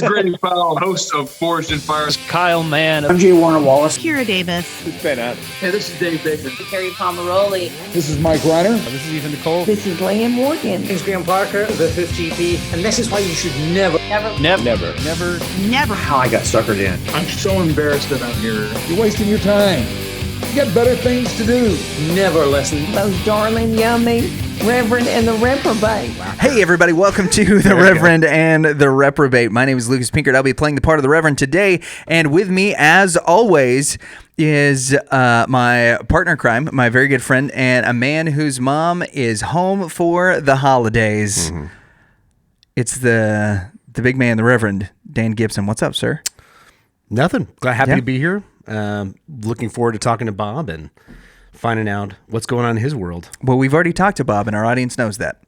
Grady Powell, host of Forged in Fire. Kyle Mann. I'm Jay Warner Wallace. Kira Davis. It's Ben Adams. Hey, this is Dave Baker. Carrie Pomeroli. This is Mike Reiner. This is Ethan Nicole. This is Liam Morgan. This is Graham Parker, the 5th GP, and this is why you should never. Never. How I got suckered in. I'm so embarrassed that I'm here. You're wasting your time. You got better things to do. Never listen. Those darling, yummy Reverend and the Reprobate. Hey everybody, welcome to the Reverend and the Reprobate. My name is Lucas Pinkert. I'll be playing the part of the Reverend today, and with me, as always, is my partner in crime, my very good friend, and a man whose mom is home for the holidays. Mm-hmm. It's the big man, the Reverend Dan Gibson. What's up, sir? Nothing. Happy to be here. Looking forward to talking to Bob and finding out what's going on in his world. Well, we've already talked to Bob, and our audience knows that.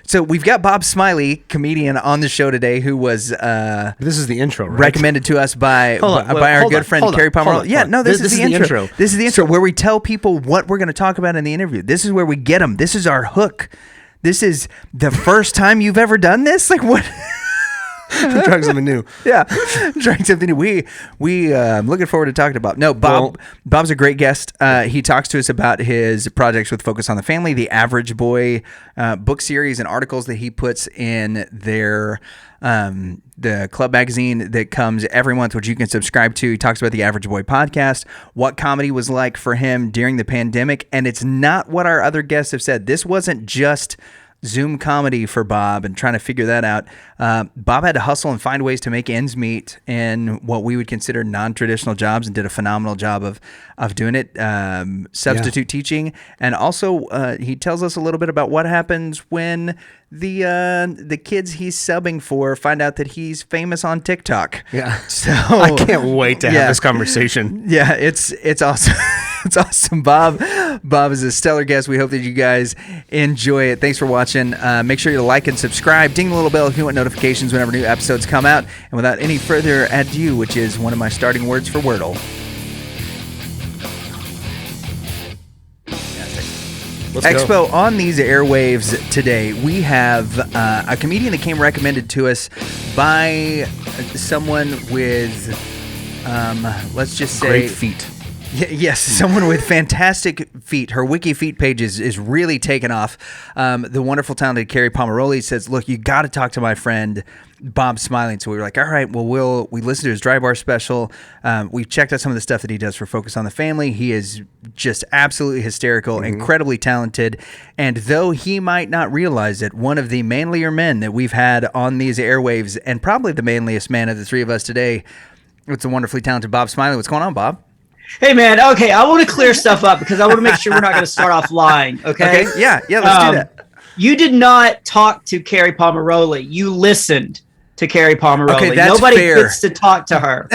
So we've got Bob Smiley, comedian, on the show today, who was this is the intro, right? Recommended to us by our good friend Carrie Palmer. Yeah, no, this is the intro. This is the intro where we tell people what we're going to talk about in the interview. This is where we get them. This is our hook. This is the first time you've ever done this? Like what? Trying something new. Yeah, trying something new. We looking forward to talking to Bob. No, Bob's a great guest. He talks to us about his projects with Focus on the Family, the Average Boy book series and articles that he puts in their the club magazine that comes every month, which you can subscribe to. He talks about the Average Boy podcast, what comedy was like for him during the pandemic, and it's not what our other guests have said. This wasn't just Zoom comedy for Bob and trying to figure that out. Bob had to hustle and find ways to make ends meet in what we would consider non-traditional jobs, and did a phenomenal job of doing it. Substitute teaching, and also he tells us a little bit about what happens when the kids he's subbing for find out that he's famous on TikTok. Yeah, so I can't wait to have this conversation. Yeah, it's awesome. It's awesome. Bob is a stellar guest. We hope that you guys enjoy it. Thanks for watching. Make sure you like and subscribe. Ding the little bell if you want notifications whenever new episodes come out. And without any further ado, which is one of my starting words for Wordle. Expo on these airwaves today. We have a comedian that came recommended to us by someone with, let's just say, great feet. Yes, someone with fantastic feet. Her wiki feet page is really taken off. The wonderful, talented Carrie Pomeroli says, look, you got to talk to my friend Bob Smiley. So we were like, all right, well, we listened to his Dry Bar special. We've checked out some of the stuff that he does for Focus on the Family. He is just absolutely hysterical, incredibly talented. And though he might not realize it, one of the manlier men that we've had on these airwaves, and probably the manliest man of the three of us today, it's the wonderfully talented Bob Smiley. What's going on, Bob? Hey, man. Okay, I want to clear stuff up because I want to make sure we're not going to start off lying. Okay? Yeah, let's do that. You did not talk to Carrie Pomeroli. You listened to Carrie Pomeroli. Okay, that's Nobody fair. gets to talk to her.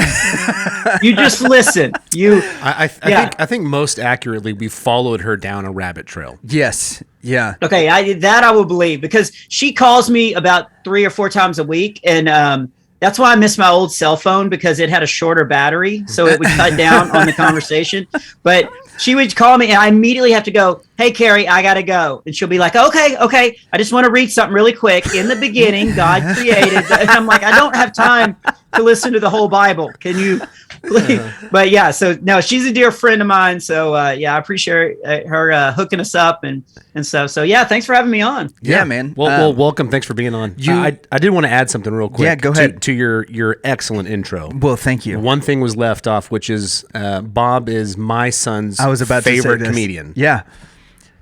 You just listen. I think most accurately, we followed her down a rabbit trail. Yes. Yeah. Okay, I will believe, because she calls me about 3 or 4 times a week, and that's why I miss my old cell phone, because it had a shorter battery, so it would cut down on the conversation. But she would call me, and I immediately have to go, hey, Carrie, I got to go. And she'll be like, okay, I just want to read something really quick. In the beginning, God created. And I'm like, I don't have time to listen to the whole Bible. Can you please? But yeah, so no, she's a dear friend of mine. So yeah, I appreciate her hooking us up and stuff. So yeah, thanks for having me on. Yeah, man. Well, welcome. Thanks for being on. I did want to add something real quick. Yeah, go ahead. To your excellent intro. Well, thank you. One thing was left off, which is Bob is my son's favorite comedian. Yeah.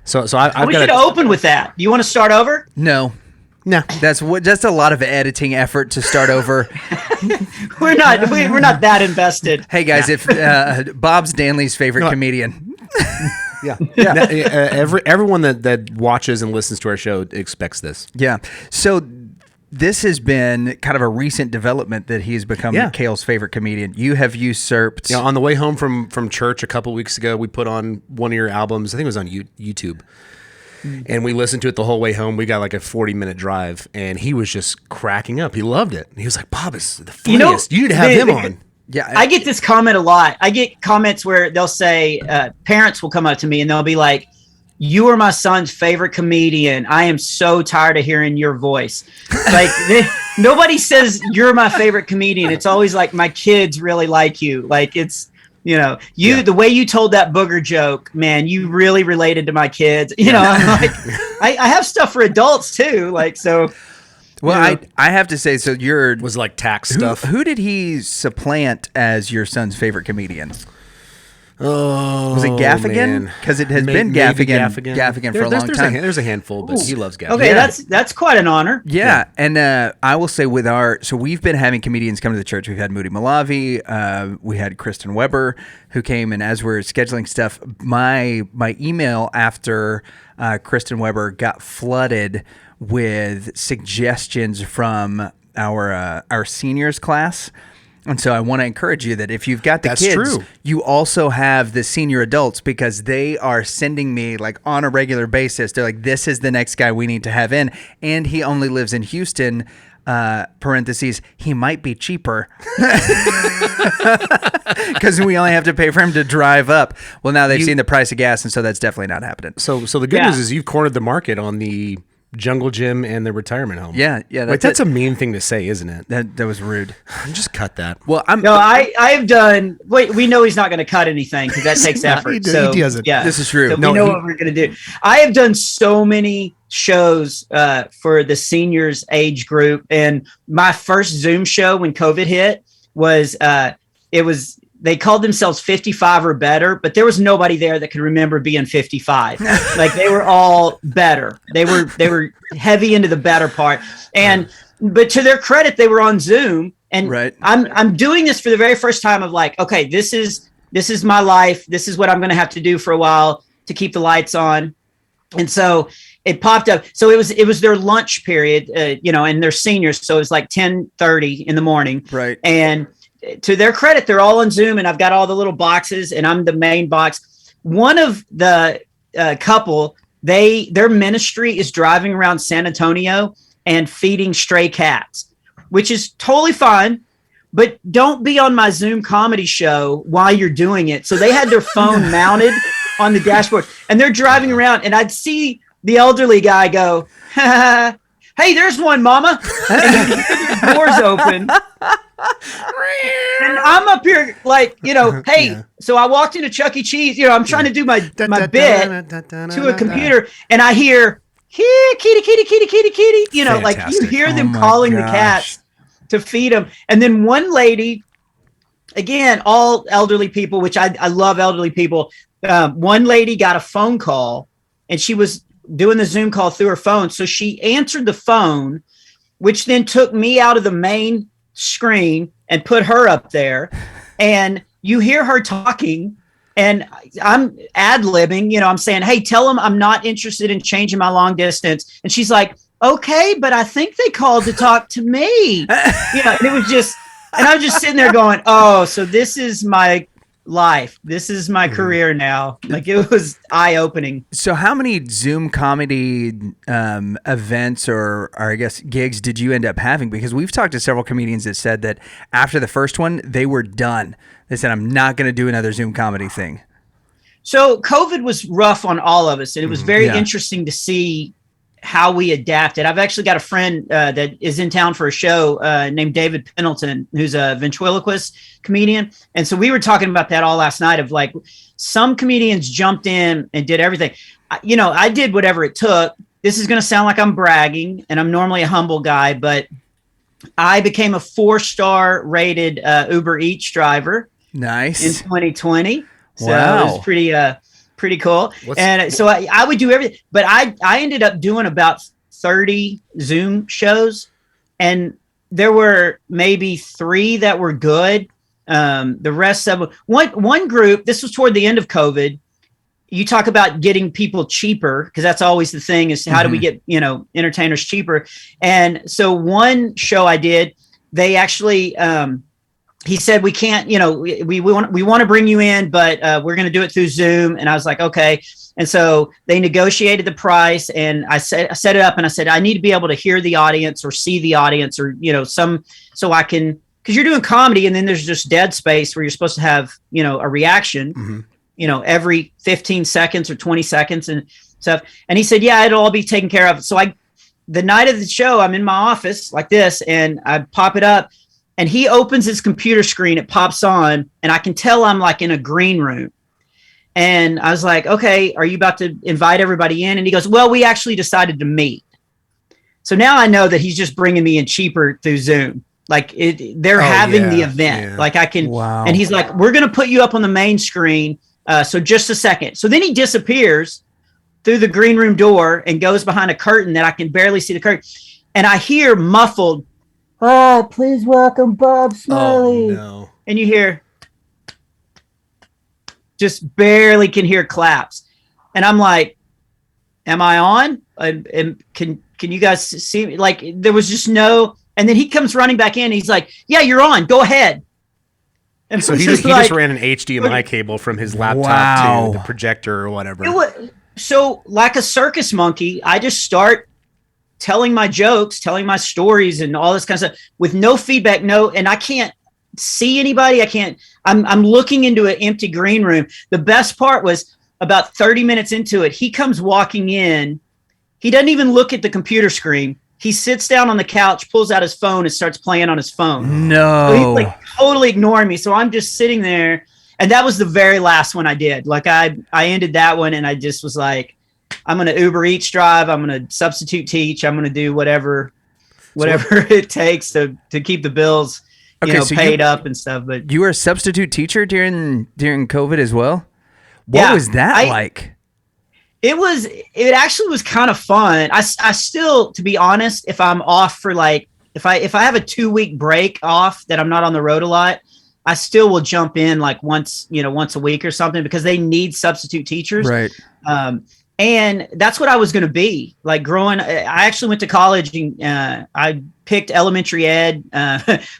So we should open with that. Do you want to start over? No. That's a lot of editing effort to start over. we're not that invested. Hey guys, if Bob's Danley's favorite comedian. Yeah. Everyone that watches and listens to our show expects this. Yeah. So this has been kind of a recent development that he's become Kale's favorite comedian. You have usurped. On the way home from church a couple weeks ago, we put on one of your albums. I think it was on YouTube. And we listened to it the whole way home. We got like a 40-minute drive, and he was just cracking up. He loved it. And he was like, Bob is the funniest. You need to have him on. Yeah, I get this comment a lot. I get comments where they'll say, parents will come up to me and they'll be like, you are my son's favorite comedian. I am so tired of hearing your voice. Like nobody says you're my favorite comedian. It's always like my kids really like you. Like it's, the way you told that booger joke, man, you really related to my kids. I'm like, I have stuff for adults too. Like, so. Well, I have to say, so was like tax stuff. Who did he supplant as your son's favorite comedian? Oh, was it Gaffigan? Because it has been Gaffigan for a long time. There's a handful, but he loves Gaffigan. Okay, that's quite an honor. Yeah, and I will say so we've been having comedians come to the church. We've had Moody Malavi, we had Kristen Weber, who came, and as we're scheduling stuff, my email after Kristen Weber got flooded with suggestions from our seniors class. And so I want to encourage you that if you've got the kids, you also have the senior adults, because they are sending me like on a regular basis. They're like, this is the next guy we need to have in. And he only lives in Houston, parentheses, he might be cheaper because we only have to pay for him to drive up. Well, now they've seen the price of gas, and so that's definitely not happening. So the good news is you've cornered the market on the jungle gym and the retirement home. Yeah. That's a mean thing to say, isn't it? That was rude. Just cut that. Well, I've done. Wait, we know he's not going to cut anything because that takes effort. He doesn't. Yeah, this is true. So we know what we're going to do. I have done so many shows for the seniors age group, and my first Zoom show when COVID hit was they called themselves 55 or better, but there was nobody there that could remember being 55. Like they were all better. They were heavy into the better part. But to their credit, they were on Zoom. And I'm doing this for the very first time of like, okay, this is my life. This is what I'm going to have to do for a while to keep the lights on. And so it popped up. So it was their lunch period, and they're seniors. So it was like 10:30 in the morning. Right. And to their credit, they're all on Zoom, and I've got all the little boxes, and I'm the main box. One of the couple, their ministry is driving around San Antonio and feeding stray cats, which is totally fine, but don't be on my Zoom comedy show while you're doing it. So they had their phone mounted on the dashboard, and they're driving around, and I'd see the elderly guy go, hey, there's one, mama. And the doors open. And I'm up here like, hey, so I walked into Chuck E. Cheese, I'm trying to do my bit to a computer, and I hear, kitty, kitty, kitty, kitty, kitty, like you hear them calling the cats to feed them. And then one lady, again, all elderly people, which I love elderly people. One lady got a phone call, and she was doing the Zoom call through her phone. So she answered the phone, which then took me out of the main screen and put her up there, and you hear her talking, and I'm ad-libbing, I'm saying, hey, tell them I'm not interested in changing my long distance. And she's like, okay, but I think they called to talk to me. And it was just, and I was just sitting there going, oh, so this is my life. This is my career now. Like, it was eye-opening. So how many Zoom comedy events or I guess gigs did you end up having? Because we've talked to several comedians that said that after the first one, they were done. They said, I'm not going to do another Zoom comedy thing. So COVID was rough on all of us, and it was very interesting to see how we adapted. I've actually got a friend that is in town for a show named David Pendleton, who's a ventriloquist comedian. And so we were talking about that all last night of like, some comedians jumped in and did everything. I did whatever it took. This is going to sound like I'm bragging, and I'm normally a humble guy, but I became a 4-star rated Uber Eats driver. Nice. In 2020. So wow. It was pretty cool. And so I would do everything, but I ended up doing about 30 Zoom shows, and there were maybe 3 that were good. The rest of one group, this was toward the end of COVID. You talk about getting people cheaper, because that's always the thing, is how do we get, entertainers cheaper? And so one show I did, they actually, he said, we can't, we want to bring you in, but we're going to do it through Zoom. And I was like, okay. And so they negotiated the price, and I set it up, and I said, I need to be able to hear the audience or see the audience, or, so I can, because you're doing comedy, and then there's just dead space where you're supposed to have, a reaction, every 15 seconds or 20 seconds and stuff. And he said, yeah, it'll all be taken care of. So the night of the show, I'm in my office like this, and I pop it up, and he opens his computer screen. It pops on, and I can tell I'm like in a green room. And I was like, okay, are you about to invite everybody in? And he goes, well, we actually decided to meet. So now I know that he's just bringing me in cheaper through Zoom. Like they're having the event. Yeah. Like I can, and he's like, we're going to put you up on the main screen. So just a second. So then he disappears through the green room door and goes behind a curtain that I can barely see the curtain. And I hear muffled, oh, please welcome Bob Smiley. Oh, no. And you hear, just barely can hear claps. And I'm like, am I on? And can you guys see me? Like there was just no, and then he comes running back in. And he's like, yeah, you're on, go ahead. And so he just ran an HDMI cable from his laptop to the projector or whatever. So like a circus monkey, I just start telling my jokes, telling my stories and all this kind of stuff with no feedback. And I can't see anybody. I'm looking into an empty green room. The best part was about 30 minutes into it, he comes walking in. He doesn't even look at the computer screen. He sits down on the couch, pulls out his phone and starts playing on his phone. No. So he's like totally ignoring me. So I'm just sitting there. And that was the very last one I did. Like I ended that one and I just was like, I'm going to Uber Eats drive. I'm going to substitute teach. I'm going to do whatever it takes to keep the bills paid up and stuff. But you were a substitute teacher during COVID as well? What was that like? It actually was kind of fun. I still, to be honest, if I'm off for like, if I have a 2-week break off that I'm not on the road a lot, I still will jump in like once a week or something because they need substitute teachers. Right. And that's what I was going to be like growing. I actually went to college and I picked elementary ed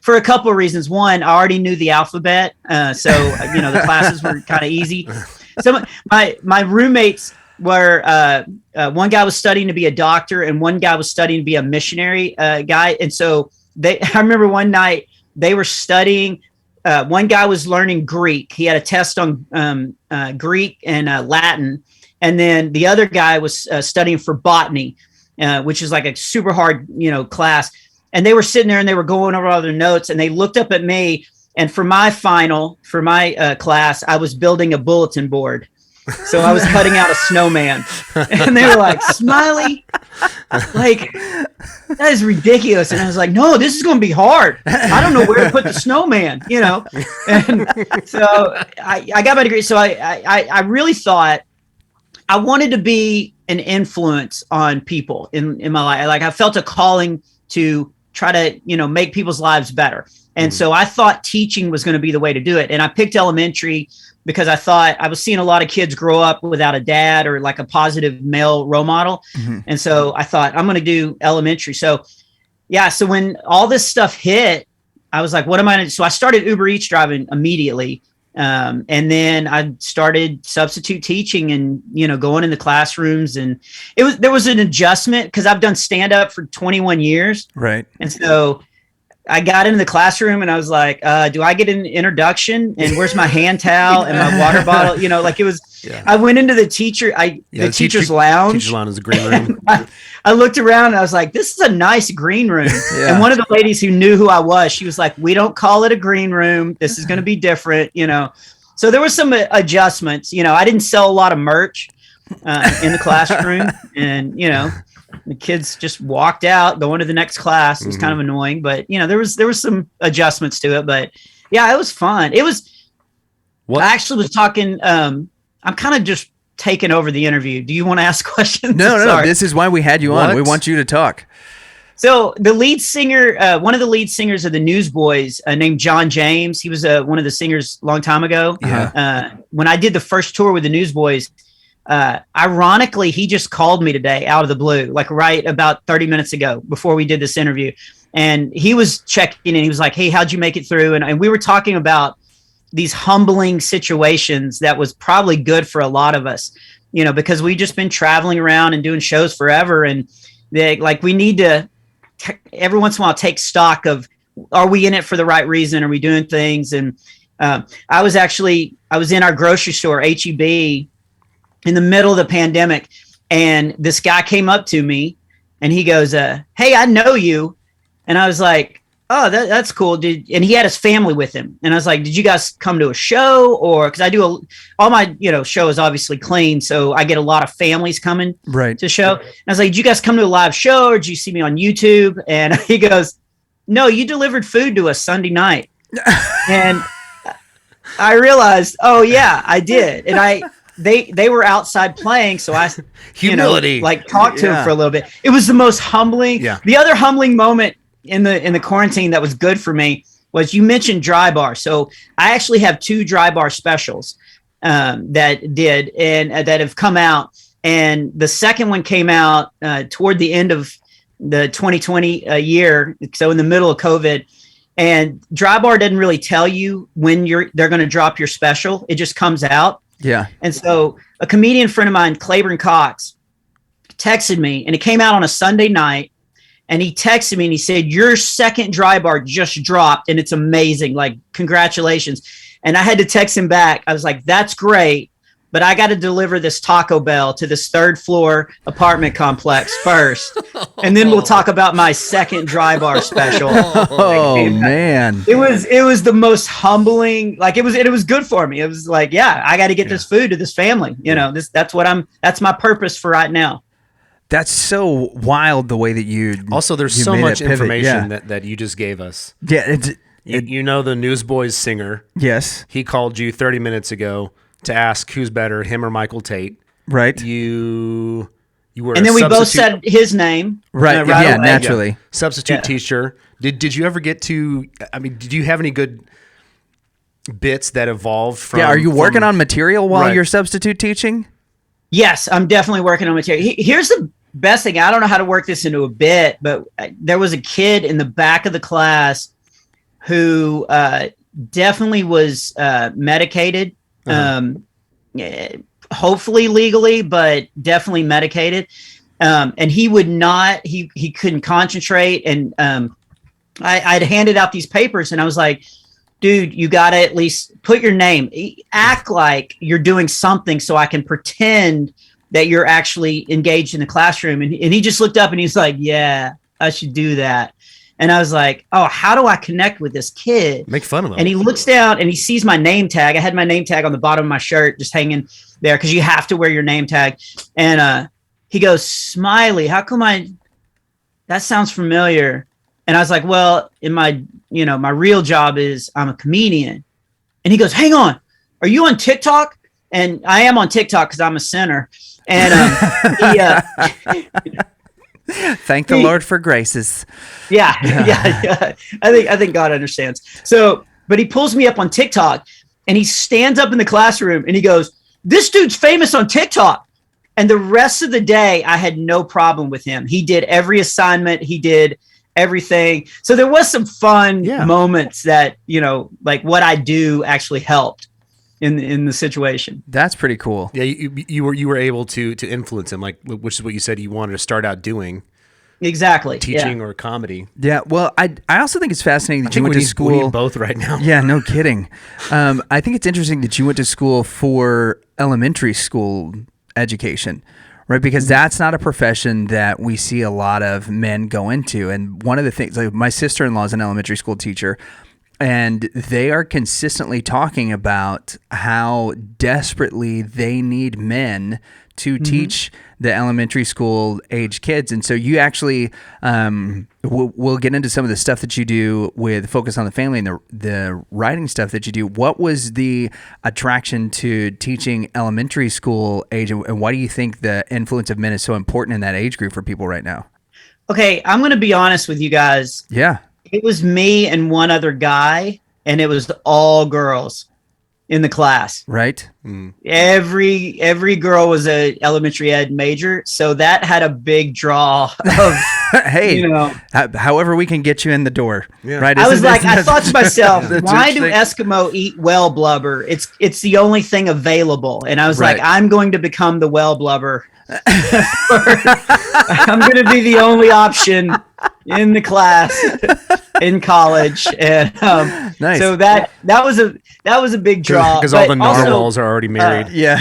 for a couple of reasons. One, I already knew the alphabet. So, the classes were kind of easy. So my roommates were, one guy was studying to be a doctor and one guy was studying to be a missionary guy. And so I remember one night they were studying. One guy was learning Greek. He had a test on Greek and Latin. And then the other guy was studying for botany, which is like a super hard, class. And they were sitting there and they were going over all their notes and they looked up at me. And for my class, I was building a bulletin board. So I was cutting out a snowman and they were like, Smiley, like that is ridiculous. And I was like, no, this is going to be hard. I don't know where to put the snowman, And so I got my degree. So I really thought I wanted to be an influence on people in my life. Like I felt a calling to try to, make people's lives better. And so I thought teaching was going to be the way to do it. And I picked elementary because I thought I was seeing a lot of kids grow up without a dad or like a positive male role model. Mm-hmm. And so I thought I'm going to do elementary. So so when all this stuff hit, I was like, what am I going to do? So I started Uber Eats driving immediately. And then I started substitute teaching and, going in the classrooms and there was an adjustment because I've done stand up for 21 years. Right. And so I got into the classroom and I was like, do I get an introduction and where's my hand towel and my water bottle? Like it was, I went into the teacher's lounge. Teacher's lounge is a green room. I looked around and I was like, this is a nice green room. Yeah. And one of the ladies who knew who I was, she was like, we don't call it a green room. This is going to be different, So there was some adjustments, I didn't sell a lot of merch in the classroom and, the kids just walked out going to the next class. It was kind of annoying, but there was some adjustments to it, but yeah, it was fun. It was, I actually was talking, I'm kind of just taking over the interview. Do you want to ask questions? No, this is why we had you on. We want you to talk. So the lead singer, one of the lead singers of the Newsboys named John James, he was one of the singers a long time ago. Yeah. When I did the first tour with the Newsboys, ironically, he just called me today out of the blue, like right about 30 minutes ago before we did this interview. And he was checking and he was like, hey, how'd you make it through? And we were talking about these humbling situations that was probably good for a lot of us, because we just been traveling around and doing shows forever. And we need to every once in a while take stock of, are we in it for the right reason? Are we doing things? And I was in our grocery store, HEB, in the middle of the pandemic, and this guy came up to me and he goes, "Hey, I know you," and I was like, "Oh, that's cool." And he had his family with him, and I was like, "Did you guys come to a show, or because I do all my show is obviously clean, so I get a lot of families coming to show." And I was like, "Did you guys come to a live show, or did you see me on YouTube?" And he goes, "No, you delivered food to us Sunday night," and I realized, oh yeah, I did, and they were outside playing, so I humility talked to him for a little bit. It was the most humbling. Yeah. The other humbling moment in the quarantine that was good for me was you mentioned dry bar. So I actually have 2 dry bar specials that did and that have come out, and the second one came out toward the end of the 2020 year, so in the middle of COVID. And dry bar doesn't really tell you when they're going to drop your special. It just comes out. Yeah. And so a comedian friend of mine, Claiborne Cox, texted me, and it came out on a Sunday night. And he texted me and he said, "Your second dry bar just dropped and it's amazing. Like, congratulations." And I had to text him back. I was like, "That's great, but I got to deliver this Taco Bell to this 3rd floor apartment complex first. And then we'll talk about my second dry bar special." Oh man. It was the most humbling, it was good for me. It was like, yeah, I got to get this food to this family. That's my purpose for right now. That's so wild the way that you also there's so much information that you just gave us. Yeah, the Newsboys singer. Yes. He called you 30 minutes ago to ask who's better, him or Michael Tate. Right. You were, and then we both said his name. Right. Yeah, naturally. Yeah. Substitute teacher. Did you ever get to? I mean, did you have any good bits that evolved from? Yeah. Are you working on material while you're substitute teaching? Yes, I'm definitely working on material. Here's the best thing. I don't know how to work this into a bit, but there was a kid in the back of the class who definitely was medicated. Hopefully legally, but definitely medicated. And he would not, he couldn't concentrate. And I'd handed out these papers and I was like, "Dude, you got to at least put your name, act like you're doing something so I can pretend that you're actually engaged in the classroom." And he just looked up and he's like, "Yeah, I should do that." And I was like, "Oh, how do I connect with this kid?" Make fun of him. And he looks down and he sees my name tag. I had my name tag on the bottom of my shirt just hanging there because you have to wear your name tag. And he goes, "Smiley, how come that sounds familiar?" And I was like, "Well, in my real job is I'm a comedian." And he goes, "Hang on, are you on TikTok?" And I am on TikTok because I'm a sinner. And thank the Lord for graces. Yeah. I think God understands. So, but he pulls me up on TikTok and he stands up in the classroom and he goes, "This dude's famous on TikTok." And the rest of the day, I had no problem with him. He did every assignment. He did everything. So there was some fun moments that, what I do actually helped in the situation. That's pretty cool. Yeah. You were able to influence him, which is what you said you wanted to start out doing. Exactly. Teaching or comedy. Yeah. Well, I also think it's fascinating that you went to school. We need both right now. Yeah, no kidding. I think it's interesting that you went to school for elementary school education, right? Because that's not a profession that we see a lot of men go into. And one of the things, my sister-in-law is an elementary school teacher, and they are consistently talking about how desperately they need men to teach the elementary school age kids. And so you actually, we'll get into some of the stuff that you do with Focus on the Family and the writing stuff that you do. What was the attraction to teaching elementary school age, and why do you think the influence of men is so important in that age group for people right now? Okay, I'm going to be honest with you guys. Yeah. It was me and one other guy, and it was all girls in the class. Right. Every girl was a elementary ed major, so that had a big draw of hey, however we can get you in the door. Yeah. Right. I thought to myself, why do Eskimo eat whale blubber? It's the only thing available. And I was like, I'm going to become the whale blubber. I'm going to be the only option in the class in college. And nice. So that was a big draw. Because all the narwhals are already married. Yeah.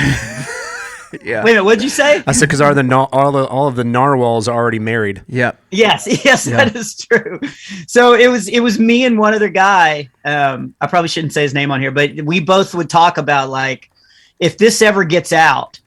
Yeah. Wait a minute, what'd you say? I said because all of the narwhals are already married. Yeah. Yes, Yeah. that is true. So it was me and one other guy. I probably shouldn't say his name on here, but we both would talk about like, if this ever gets out,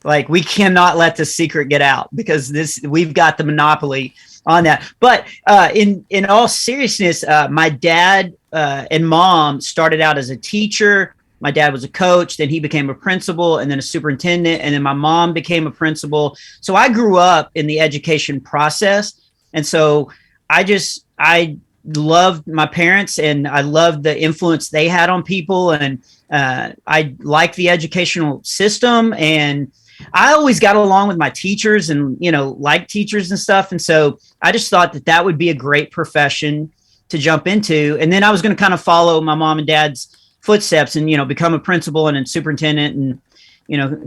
like we cannot let this secret get out because we've got the monopoly on that. But in all seriousness, my dad and mom started out as a teacher. My dad was a coach, then he became a principal and then a superintendent, and then my mom became a principal. So I grew up in the education process. And so I loved my parents and I loved the influence they had on people. And I liked the educational system. And I always got along with my teachers and, like teachers and stuff. And so I just thought that would be a great profession to jump into. And then I was going to kind of follow my mom and dad's footsteps and, become a principal and a superintendent and,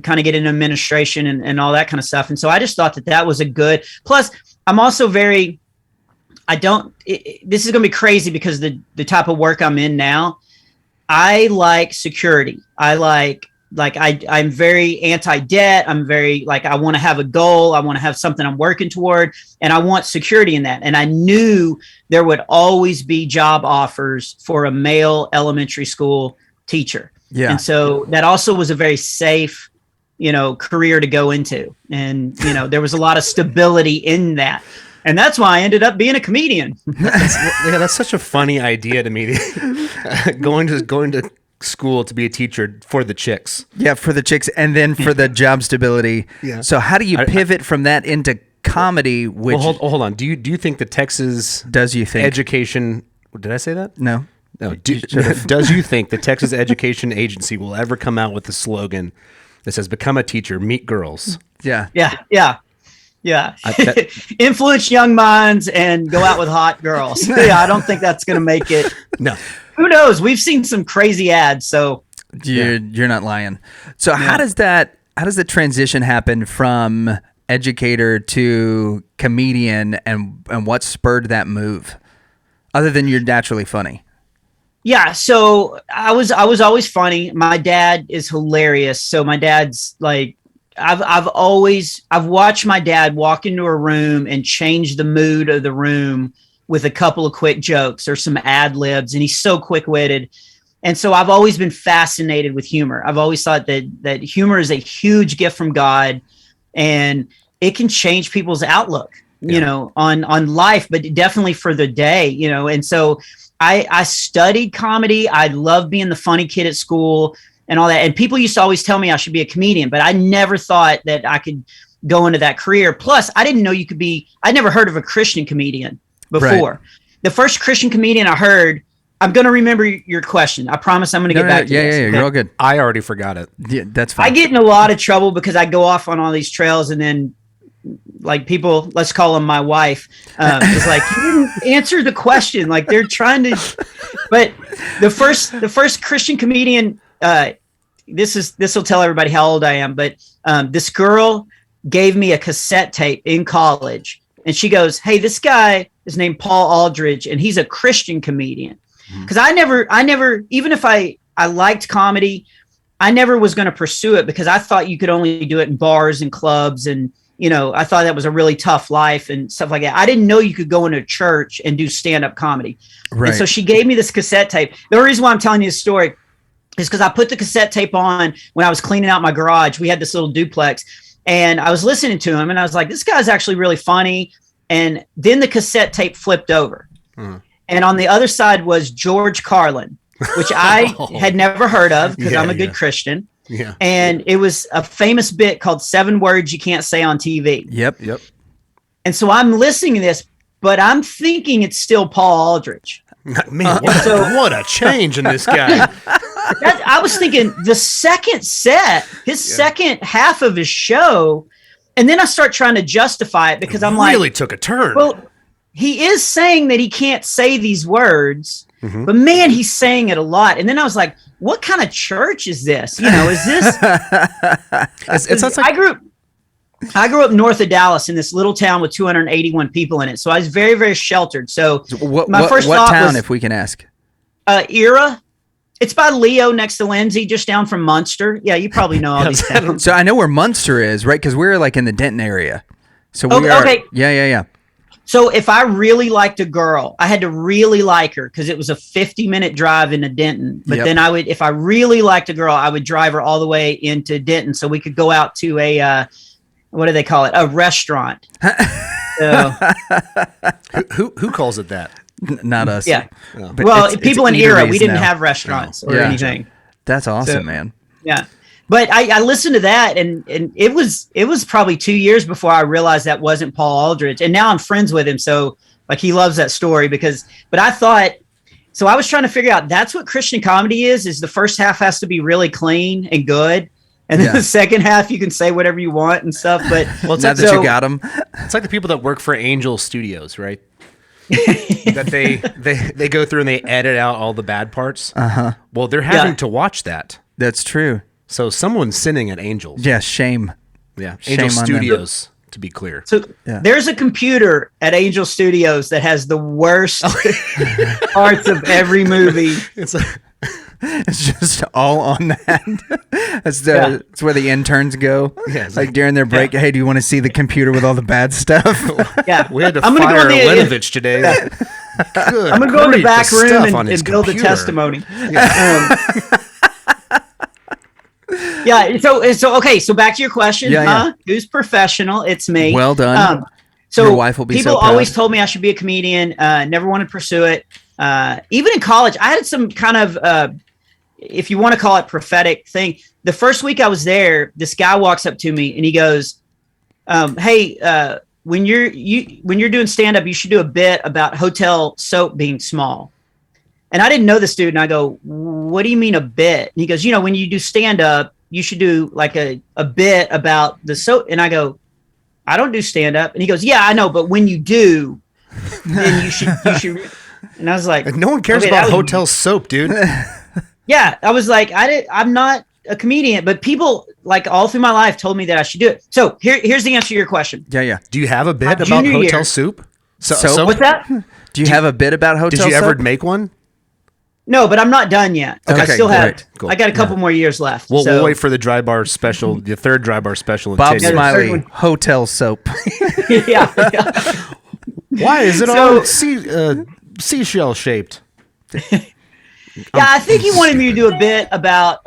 kind of get into administration and all that kind of stuff. And so I just thought that was a good, plus I'm also this is going to be crazy because the type of work I'm in now, I like security. I'm very anti-debt. I'm very I want to have a goal. I want to have something I'm working toward, and I want security in that. And I knew there would always be job offers for a male elementary school teacher. Yeah. And so that also was a very safe, career to go into. And, there was a lot of stability in that. And that's why I ended up being a comedian. That's such a funny idea to me. going to school to be a teacher for the chicks. Yeah, for the chicks, and then for the job stability. Yeah. So how do you pivot from that into comedy? Which hold on. Do you think the Texas education? Did I say that? No. Does you think the Texas Education Agency will ever come out with a slogan that says "Become a teacher, meet girls"? Yeah. Influence young minds and go out with hot girls. Yeah, I don't think that's going to make it. No. Who knows? We've seen some crazy ads, so you're not lying. So how does the transition happen from educator to comedian, and what spurred that move, other than you're naturally funny? Yeah, so I was always funny. My dad is hilarious. So my dad's like, I've watched my dad walk into a room and change the mood of the room with a couple of quick jokes or some ad libs, and he's so quick-witted. And so I've always been fascinated with humor. I've always thought that humor is a huge gift from God, and it can change people's outlook, on life, but definitely for the day, And so I studied comedy. I loved being the funny kid at school and all that. And people used to always tell me I should be a comedian, but I never thought that I could go into that career. Plus, I didn't know I'd never heard of a Christian comedian before. Right. The first Christian comedian I heard, I'm going to remember your question. I promise I'm going to get back to this. Yeah, you're all good. I already forgot it. Yeah, that's fine. I get in a lot of trouble because I go off on all these trails, and then people, let's call them my wife, is like, you didn't answer the question. Like they're trying to, but the first Christian comedian, this will tell everybody how old I am, but this girl gave me a cassette tape in college, and she goes, "Hey, this guy is named Paul Aldridge, and he's a Christian comedian." Because I never, even if I liked comedy, I never was going to pursue it because I thought you could only do it in bars and clubs, and I thought that was a really tough life and stuff like that. I didn't know you could go into a church and do stand-up comedy. Right. And so she gave me this cassette tape. The reason why I'm telling you this story is because I put the cassette tape on when I was cleaning out my garage. We had this little duplex, and I was listening to him, and I was like, this guy's actually really funny. And then the cassette tape flipped over. And on the other side was George Carlin, which I had never heard of because I'm a good Christian. Yeah. And it was a famous bit called 7 Words You Can't Say on TV. Yep. And so I'm listening to this, but I'm thinking it's still Paul Aldridge. Man, what a change in this guy. I was thinking the second set, second half of his show, and then I start trying to justify it because I'm like, really took a turn. Well, he is saying that he can't say these words, but man, he's saying it a lot. And then I was like, what kind of church is this? Is this? It sounds like I grew up north of Dallas in this little town with 281 people in it. So I was very, very sheltered. So my first thought was, if we can ask, Era. It's by Leo next to Lindsay, just down from Munster. Yeah, you probably know all these towns. So I know where Munster is, right? Because we're like in the Denton area. So we are. Okay. Yeah. So if I really liked a girl, I had to really like her because it was a 50-minute drive into Denton. But then if I really liked a girl, I would drive her all the way into Denton so we could go out to a, what do they call it? A restaurant. So, Who calls it that? Not us. yeah. But Well, people in era, we didn't now. have restaurants or Yeah. anything. That's awesome, So- man. Yeah. But I listened to that and it was probably 2 years before I realized that wasn't Paul Aldridge. And now I'm friends with him. So like he loves that story but I thought, so I was trying to figure out that's what Christian comedy is the first half has to be really clean and good. And then the second half you can say whatever you want and stuff. But Well, it's Now that you got them. It's like the people that work for Angel Studios, right? That they go through and they edit out all the bad parts. Uh-huh. Well, they're having to watch that. That's true. So someone's sinning at Angels. Yeah, shame. Yeah. Shame Angel on them. Studios, to be clear. So there's a computer at Angel Studios that has the worst parts of every movie. It's like, It's just all on that. That's where the interns go. Yeah, it's like during their break. Hey, do you want to see the computer with all the bad stuff? Yeah. we had to I'm gonna fire go in the- Lenovich today. Good I'm going to go in the grief, back room stuff and on his build a computer. testimony. Yeah. So okay. So back to your question. Yeah. Who's professional? It's me. Well done. So Your wife will be people so proud. always told me I should be a comedian. Never wanted to pursue it. Even in college, I had some kind of, if you want to call it prophetic thing. The first week I was there, this guy walks up to me and he goes, "Hey, when you're doing stand up, you should do a bit about hotel soap being small." And I didn't know this dude. And I go, "What do you mean a bit?" And he goes, when you do stand up, you should do like a bit about the soap. And I go, "I don't do stand up." And he goes, "Yeah, I know. But when you do, then you should. And I was like, No one cares okay, about that was- hotel soap, dude. Yeah. I was like, I'm not a comedian, but people like all through my life told me that I should do it. So here's the answer to your question. Yeah. Do you have a bit My about junior hotel year. soup? Soap? What's that? Do you have a bit about hotel Did you ever soap? make one? No, but I'm not done yet. I Okay, still have. great. Cool. I got a couple more years left. We'll so, wait for the dry bar special, the third dry bar special. In Bob 10 years. Smiley, one. hotel soap. yeah. Why is it So- all seashell shaped? Yeah, I think he wanted me to do a bit about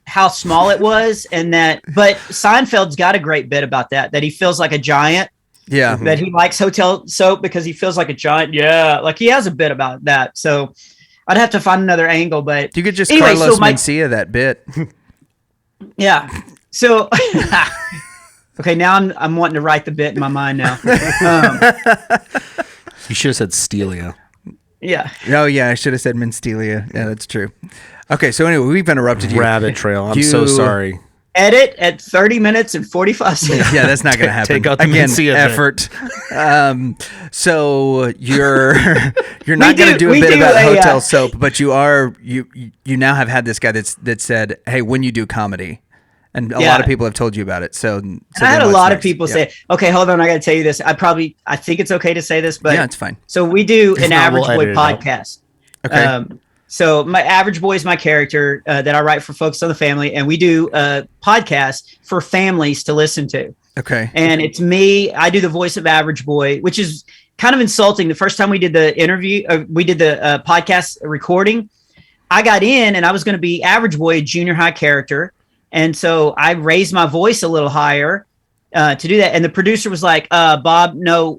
how small it was, but Seinfeld's got a great bit about that he feels like a giant, Yeah. that he likes hotel soap because he feels like a giant. Yeah, like he has a bit about that. So I'd have to find another angle, but You could just anyway, Carlos so my- Mencia that bit. yeah. So okay, now I'm wanting to write the bit in my mind now. You should have said Stelia. Yeah. Oh, yeah. I should have said Menstelia. Yeah, that's true. Okay. So, anyway, we've interrupted you. Rabbit trail. I'm so You- sorry. Edit at 30 minutes and 45 seconds. Yeah, that's not going to happen. Take out the Again, Mencia bit. effort. So you're not going to do a we bit do about a, hotel soap, but you now have had this guy that said, "Hey, when you do comedy," and a lot of people have told you about it. So I had then a what's lot of next? people Yeah. say, "Okay, hold on, I got to tell you this." I think it's okay to say this, but Yeah, it's fine. So we do an not, Average we'll Boy edit it out. podcast. Okay. So my Average Boy is my character that I write for Focus on the Family, and we do a podcast for families to listen to. Okay. And it's me. I do the voice of Average Boy, which is kind of insulting. The first time we did the interview, we did the podcast recording, I got in and I was going to be Average Boy, a junior high character. And so I raised my voice a little higher to do that. And the producer was like, Bob, no,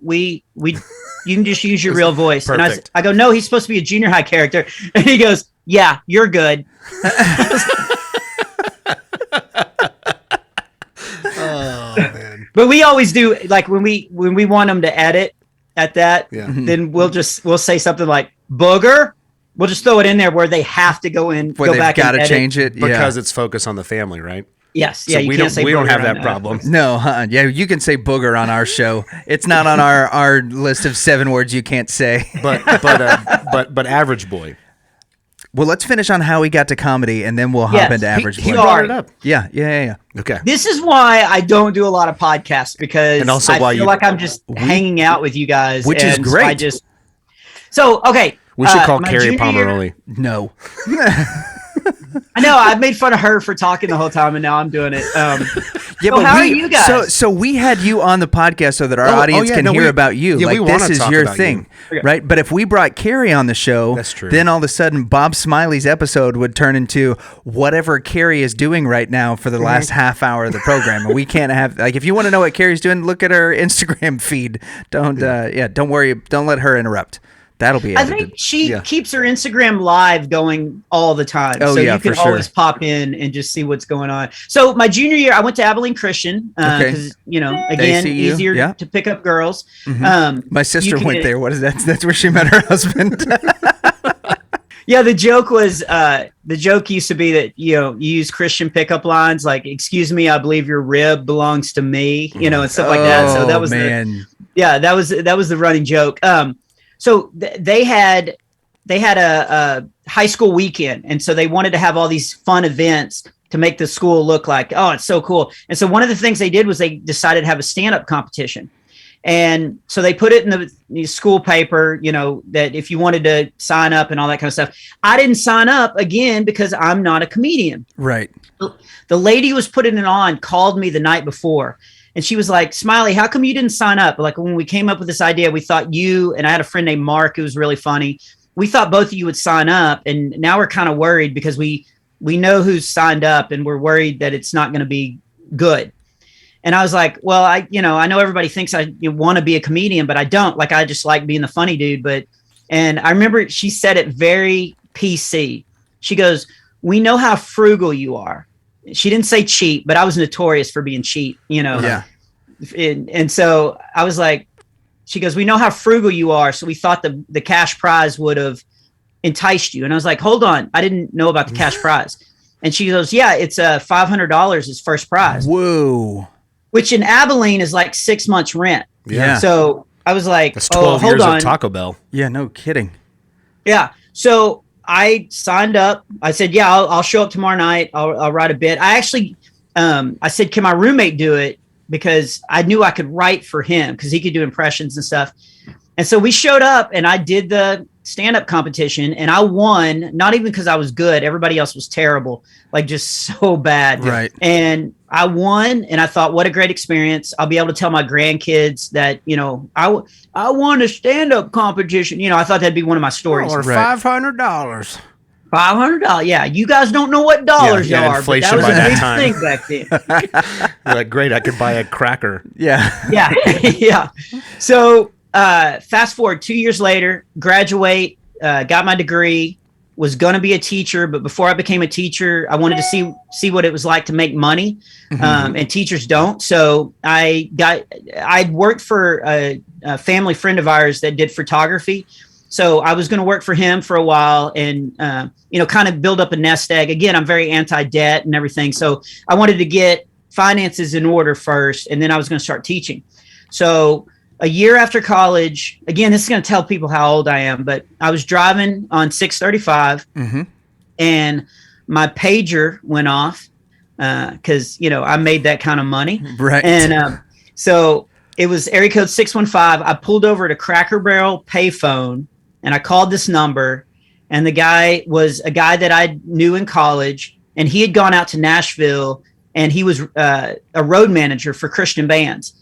you can just use your real voice. Perfect. And I go, no, he's supposed to be a junior high character. And he goes, yeah, you're good. Oh man. But we always do, like when we want them to edit at that, Yeah. then we'll say something like booger. We'll just throw it in there where they have to go in, Where go they've back got and to edit. change it. Because Yeah. it's focused on the family, right? Yes. So Yeah. You we can't don't say we don't booger have on that problem. No, yeah, you can say booger on our show. It's not on our list of 7 words you can't say. But Average Boy. Well, let's finish on how he got to comedy, and then we'll hop Yes, into Average He Boy. brought it up. Yeah. Okay. This is why I don't do a lot of podcasts, because And also I why feel you- like I'm just hanging out with you guys, Which is and great. So okay. We should call my Carrie junior year- Pomeroli. No. I know I made fun of her for talking the whole time, and now I'm doing it. Yeah, how are you guys? So we had you on the podcast so that our audience can hear about you. Yeah, like we wanna this is talk your about thing, you. right? But if we brought Carrie on the show, That's true. then all of a sudden Bob Smiley's episode would turn into whatever Carrie is doing right now for the last half hour of the program. And we can't have if you want to know what Carrie's doing, look at her Instagram feed. Don't worry, don't let her interrupt. That'll be edited. I think she keeps her Instagram live going all the time. Oh, so yeah, you can for sure. always pop in and just see what's going on. So my junior year, I went to Abilene Christian because, again, ACU, easier to pick up girls. My sister went there. What is that? That's where she met her husband. Yeah, the joke used to be that, you use Christian pickup lines like, "Excuse me, I believe your rib belongs to me," and stuff like that. So that was that was the running joke. So they had a high school weekend, and so they wanted to have all these fun events to make the school look like, oh, it's so cool. And so one of the things they did was they decided to have a stand-up competition. And so they put it in the school paper, that if you wanted to sign up and all that kind of stuff. I didn't sign up again because I'm not a comedian. Right. The lady who was putting it on called me the night before. And she was like, "Smiley, how come you didn't sign up?" Like when we came up with this idea, we thought you, and I had a friend named Mark who was really funny. We thought both of you would sign up, and now we're kind of worried because we know who's signed up, and we're worried that it's not going to be good. And I was like, "Well, I know everybody thinks I want to be a comedian, but I don't. Like I just like being the funny dude." And I remember she said it very PC. She goes, "We know how frugal you are." She didn't say cheap, but I was notorious for being cheap, Yeah. And so I was like, she goes, "We know how frugal you are. So we thought the cash prize would have enticed you." And I was like, "Hold on. I didn't know about the cash prize." And she goes, "Yeah, it's $500 is first prize." Whoa. Which in Abilene is like 6 months rent. Yeah. So I was like, That's 12 hold years on. of Taco Bell. Yeah, no kidding. Yeah. So I signed up. I said, "Yeah, I'll show up tomorrow night. I'll write a bit." I actually, I said, "Can my roommate do it?" Because I knew I could write for him because he could do impressions and stuff. And so we showed up and I did the stand-up competition and I won, not even because I was good. Everybody else was terrible, like just so bad. Right. And I won and I thought, what a great experience. I'll be able to tell my grandkids that, I won a stand-up competition. I thought that'd be one of my stories. Or $500. $500. Yeah. You guys don't know what dollars Yeah, are, but inflation that was by a that big time. thing back then. Like, great, I could buy a cracker. Yeah. Yeah. Yeah. So fast forward 2 years later, graduate, got my degree, was going to be a teacher. But before I became a teacher, I wanted to see what it was like to make money. And teachers don't. So I'd worked for a family friend of ours that did photography. So I was going to work for him for a while and, kind of build up a nest egg. Again, I'm very anti-debt and everything. So I wanted to get finances in order first, and then I was going to start teaching. So a year after college, again, this is going to tell people how old I am, but I was driving on 635 and my pager went off because, I made that kind of money. Right. And so it was area code 615. I pulled over at a Cracker Barrel payphone and I called this number, and the guy was a guy that I knew in college, and he had gone out to Nashville and he was a road manager for Christian bands.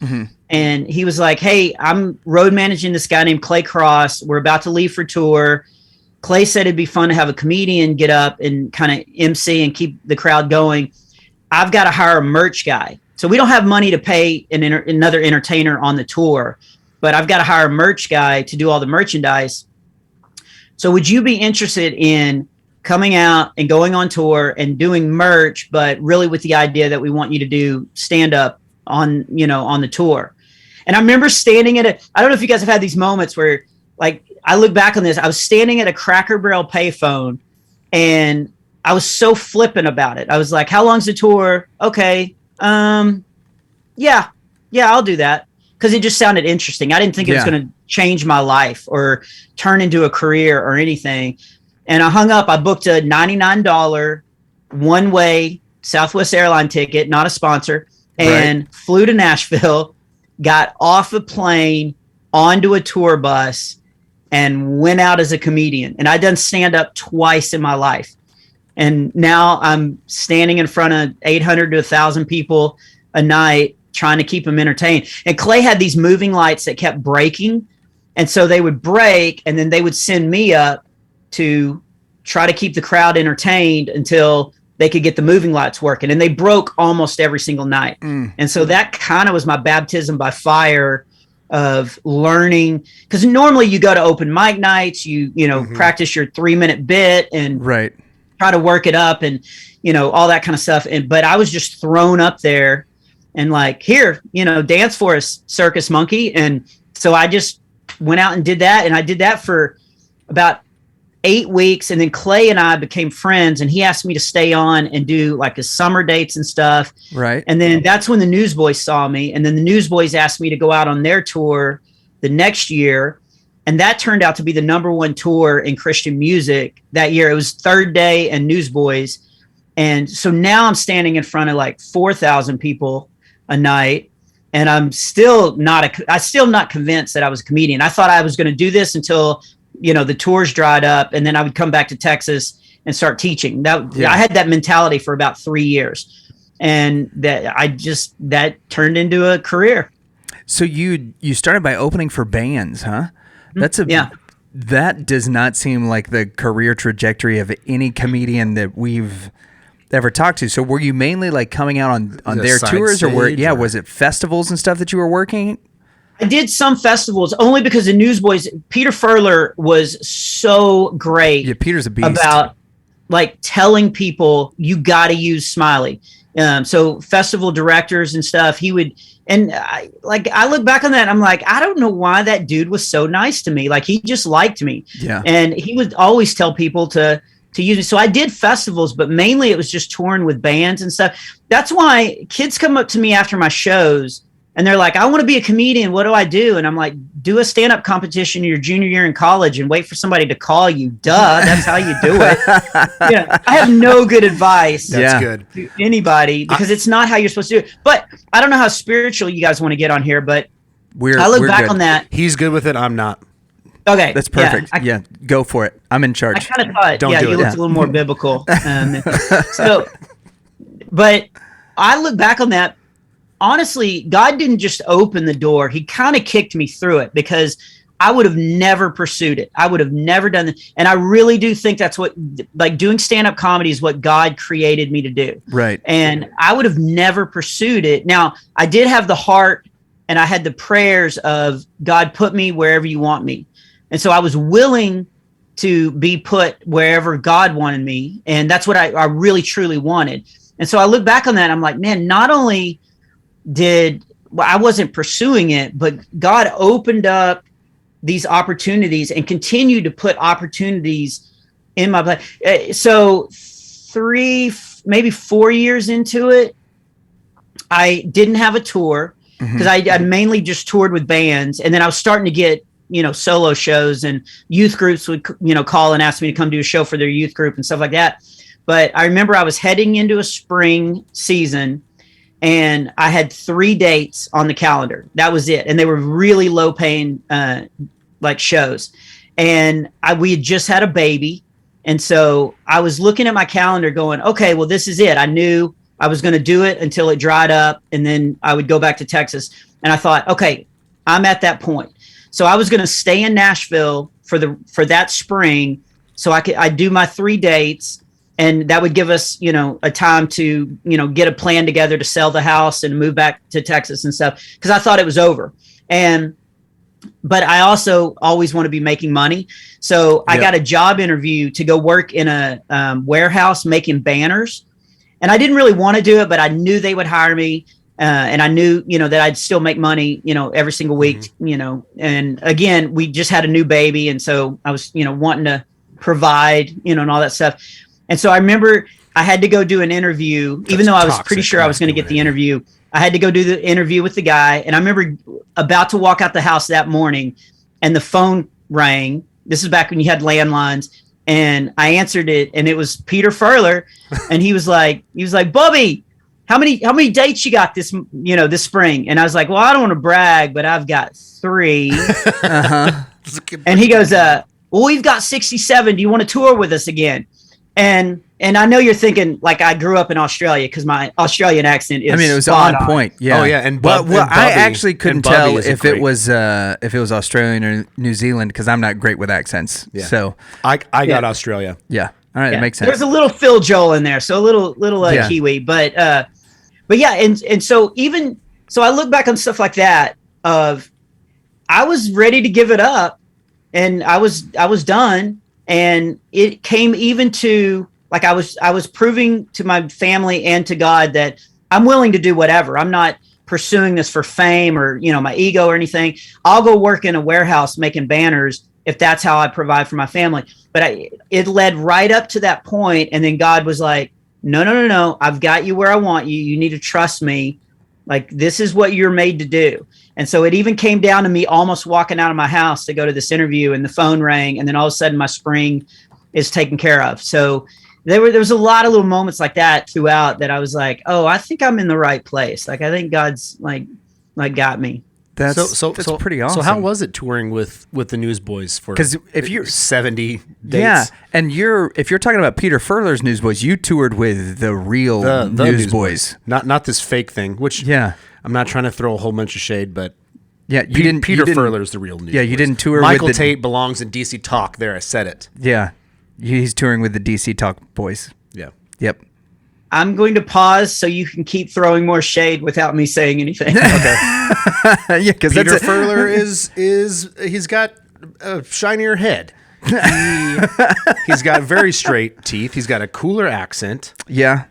And he was like, "Hey, I'm road managing this guy named Clay Cross. We're about to leave for tour. Clay said it'd be fun to have a comedian get up and kind of MC and keep the crowd going. I've got to hire a merch guy. So we don't have money to pay another entertainer on the tour, but I've got to hire a merch guy to do all the merchandise. So would you be interested in coming out and going on tour and doing merch, but really with the idea that we want you to do stand up on the tour?" And I remember standing I don't know if you guys have had these moments where, like, I look back on this, I was standing at a Cracker Barrel payphone and I was so flippant about it. I was like, "How long's the tour?" "Okay. Yeah, I'll do that." Because it just sounded interesting. I didn't think it was going to change my life or turn into a career or anything. And I hung up. I booked a $99 one-way Southwest airline ticket, not a sponsor, and flew to Nashville, got off a plane, onto a tour bus, and went out as a comedian. And I'd done stand-up twice in my life. And now I'm standing in front of 800 to 1,000 people a night trying to keep them entertained. And Clay had these moving lights that kept breaking. And so they would break, and then they would send me up to try to keep the crowd entertained until they could get the moving lights working. And they broke almost every single night. And so that kind of was my baptism by fire of learning, because normally you go to open mic nights, you practice your 3-minute bit and try to work it up and all that kind of stuff. But I was just thrown up there and like, here, dance for us, circus monkey. And so I just went out and did that, and I did that for about 8 weeks, and then Clay and I became friends, and he asked me to stay on and do like his summer dates and stuff. Right. And then that's when the Newsboys saw me, and then the Newsboys asked me to go out on their tour the next year, and that turned out to be the #1 tour in Christian music that year. It was Third Day and Newsboys, and so now I'm standing in front of like 4,000 people a night, and I'm still not convinced that I was a comedian. I thought I was going to do this until the tours dried up, and then I would come back to Texas and start teaching. I had that mentality for about 3 years, and that turned into a career. So you started by opening for bands, huh? That does not seem like the career trajectory of any comedian that we've ever talked to. So were you mainly like coming out on their tours, or was it festivals and stuff that you were working? I did some festivals only because the Newsboys, Peter Furler was so great. Yeah, Peter's a beast. About like telling people you got to use Smiley. So festival directors and stuff, he would, and I look back on that and I'm like, I don't know why that dude was so nice to me. Like he just liked me. Yeah. And he would always tell people to use me. So I did festivals, but mainly it was just touring with bands and stuff. That's why kids come up to me after my shows and they're like, I want to be a comedian. What do I do? And I'm like, do a stand-up competition your junior year in college and wait for somebody to call you. Duh, that's how you do it. I have no good advice good to anybody because it's not how you're supposed to do it. But I don't know how spiritual you guys want to get on here, but I look back on that. He's good with it. I'm not. Okay. That's perfect. Yeah, go for it. I'm in charge. I kind of thought, you looked a little more biblical. But I look back on that. Honestly, God didn't just open the door. He kind of kicked me through it because I would have never pursued it. I would have never done it. And I really do think that's what, like doing stand-up comedy is what God created me to do. Right. And I would have never pursued it. Now, I did have the heart and I had the prayers of God, put me wherever you want me. And so I was willing to be put wherever God wanted me. And that's what I really, truly wanted. And so I look back on that and I'm like, man, not only I wasn't pursuing it, but God opened up these opportunities and continued to put opportunities in my life. So 3, maybe 4 years into it, I didn't have a tour because I mainly just toured with bands. And then I was starting to get, solo shows, and youth groups would, call and ask me to come do a show for their youth group and stuff like that. But I remember I was heading into a spring season and I had 3 dates on the calendar. That was it. And they were really low paying, shows. And we had just had a baby. And so I was looking at my calendar going, okay, well, this is it. I knew I was going to do it until it dried up. And then I would go back to Texas. And I thought, okay, I'm at that point. So I was going to stay in Nashville for that spring. So I'd do my 3 dates. And that would give us, a time to, get a plan together to sell the house and move back to Texas and stuff. Because I thought it was over. But I also always want to be making money. So I got a job interview to go work in a warehouse making banners. And I didn't really want to do it, but I knew they would hire me. And I knew, that I'd still make money, every single week, And again, we just had a new baby. And so I was, wanting to provide, and all that stuff. And so I remember I had to go do an interview, even though I was pretty sure I was going to get the interview. I had to go do the interview with the guy. And I remember about to walk out the house that morning and the phone rang. This is back when you had landlines. And I answered it and it was Peter Furler. And he was like, Bubby, how many dates you got this spring? And I was like, well, I don't want to brag, but I've got 3. And he goes, well, we've got 67. Do you want to tour with us again? And I know you're thinking like I grew up in Australia because my Australian accent is. I mean, it was spot on point. Yeah. Oh, yeah, and well, Bub- and I Bubby- actually couldn't and Bubby tell is if great. it was Australian or New Zealand because I'm not great with accents. Yeah. So I got Australia. yeah, all right, Yeah. that makes sense. There's a little Phil Joel in there, so a little Yeah. Kiwi, but yeah, and so I look back on stuff like that of I was ready to give it up, and I was done, and it came even to like I was proving to my family and to God that I'm willing to do whatever. I'm not pursuing this for fame or my ego or anything. I'll go work in a warehouse making banners if that's how I provide for my family. But it led right up to that point, and then God was like, no, I've got you where I want you. You need to trust me. Like, this is what you're made to do. And so it even came down to me almost walking out of my house to go to this interview, and the phone rang, and then all of a sudden my spring is taken care of. So there was a lot of little moments like that throughout that I was like, oh, I think I'm in the right place. Like, I think God's like got me. That's pretty awesome. So how was it touring with the Newsboys for? Because if you're 70 dates, yeah, and if you're talking about Peter Furler's Newsboys, you toured with the real the Newsboys, not this fake thing. Which Yeah. I'm not trying to throw a whole bunch of shade, but Yeah, you didn't. Peter you didn't- Furler's the real Newsboys. Yeah, you didn't tour Michael with the, Tate belongs in DC Talk. There, I said it. Yeah, he's touring with the DC Talk boys. Yeah. Yep. I'm going to pause so you can keep throwing more shade without me saying anything. Yeah, because Peter Furler he's got a shinier head. He's got very straight teeth. He's got a cooler accent. Yeah,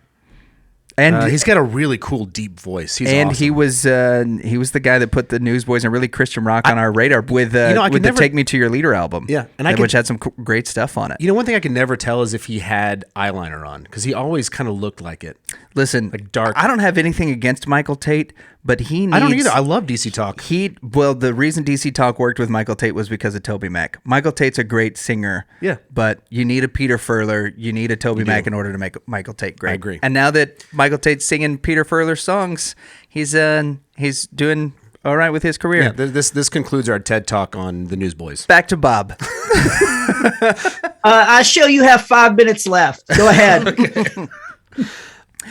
and He's got a really cool deep voice. He's and awesome. he was the guy that put the Newsboys and really Christian rock on our radar with I with could the never- Take Me to Your Leader album. Yeah, and which had some great stuff on it. You know, one thing I can never tell is if he had eyeliner on, because he always kind of looked like it. Listen, Like dark. I don't have anything against Michael Tate, but he needs. I don't either. I love DC Talk. The reason DC Talk worked with Michael Tate was because of Toby Mac. Michael Tate's a great singer. Yeah. But you need a Peter Furler, you need a Toby Mac in order to make Michael Tate great. I agree. And now that Michael Tate's singing Peter Furler songs, he's doing all right with his career. Yeah, this concludes our TED Talk on the Newsboys. Back to Bob. I show you have 5 minutes left. Go ahead.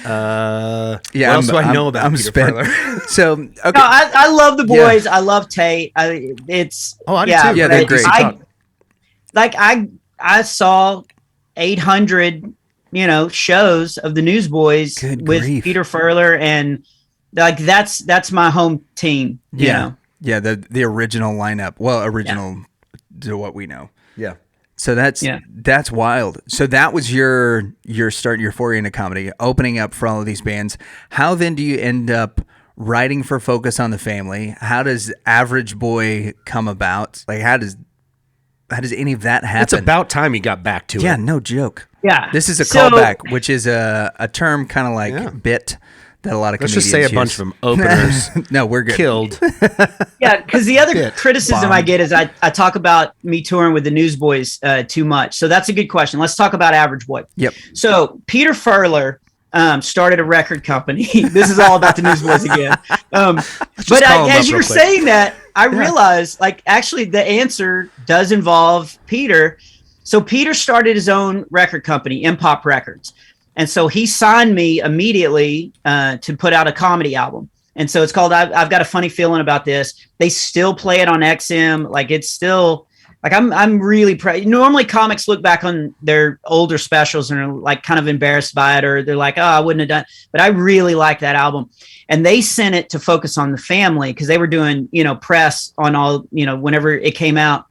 Yeah, what else do I know about Peter spent. Furler? So okay. No, I love the boys. I love Tate. It's Oh, I do yeah, too. Yeah, they're great. I saw 800 shows of the Newsboys Good with grief. Peter Furler, and like that's my home team. You know? Yeah, the original lineup. Well, original to what we know. Yeah. So that's wild. So that was your start, your foray into comedy, opening up for all of these bands. How then do you end up writing for Focus on the Family? How does Average Boy come about? Like how does any of that happen? It's about time he got back to it. Yeah, no joke. Yeah. This is a So- callback, which is a term kind of like bit that a lot of Let's comedians just say a use. bunch of them openers No, we're good. killed. Yeah, because the other Bit. criticism I get is I talk about me touring with the Newsboys too much. So that's a good question. Let's talk about Average Boy. Yep. So Peter Furler started a record company. This is all about the Newsboys again. But call him as up you're real quick. saying that, I realized like actually the answer does involve Peter. So Peter started his own record company, Impop Records. And so he signed me immediately to put out a comedy album. And so it's called I've Got a Funny Feeling About This. They still play it on XM. Like it's still like I'm really proud. Normally comics look back on their older specials and are like kind of embarrassed by it, or they're like, oh, I wouldn't have done. But I really like that album. And they sent it to Focus on the Family because they were doing, press on all, whenever it came out.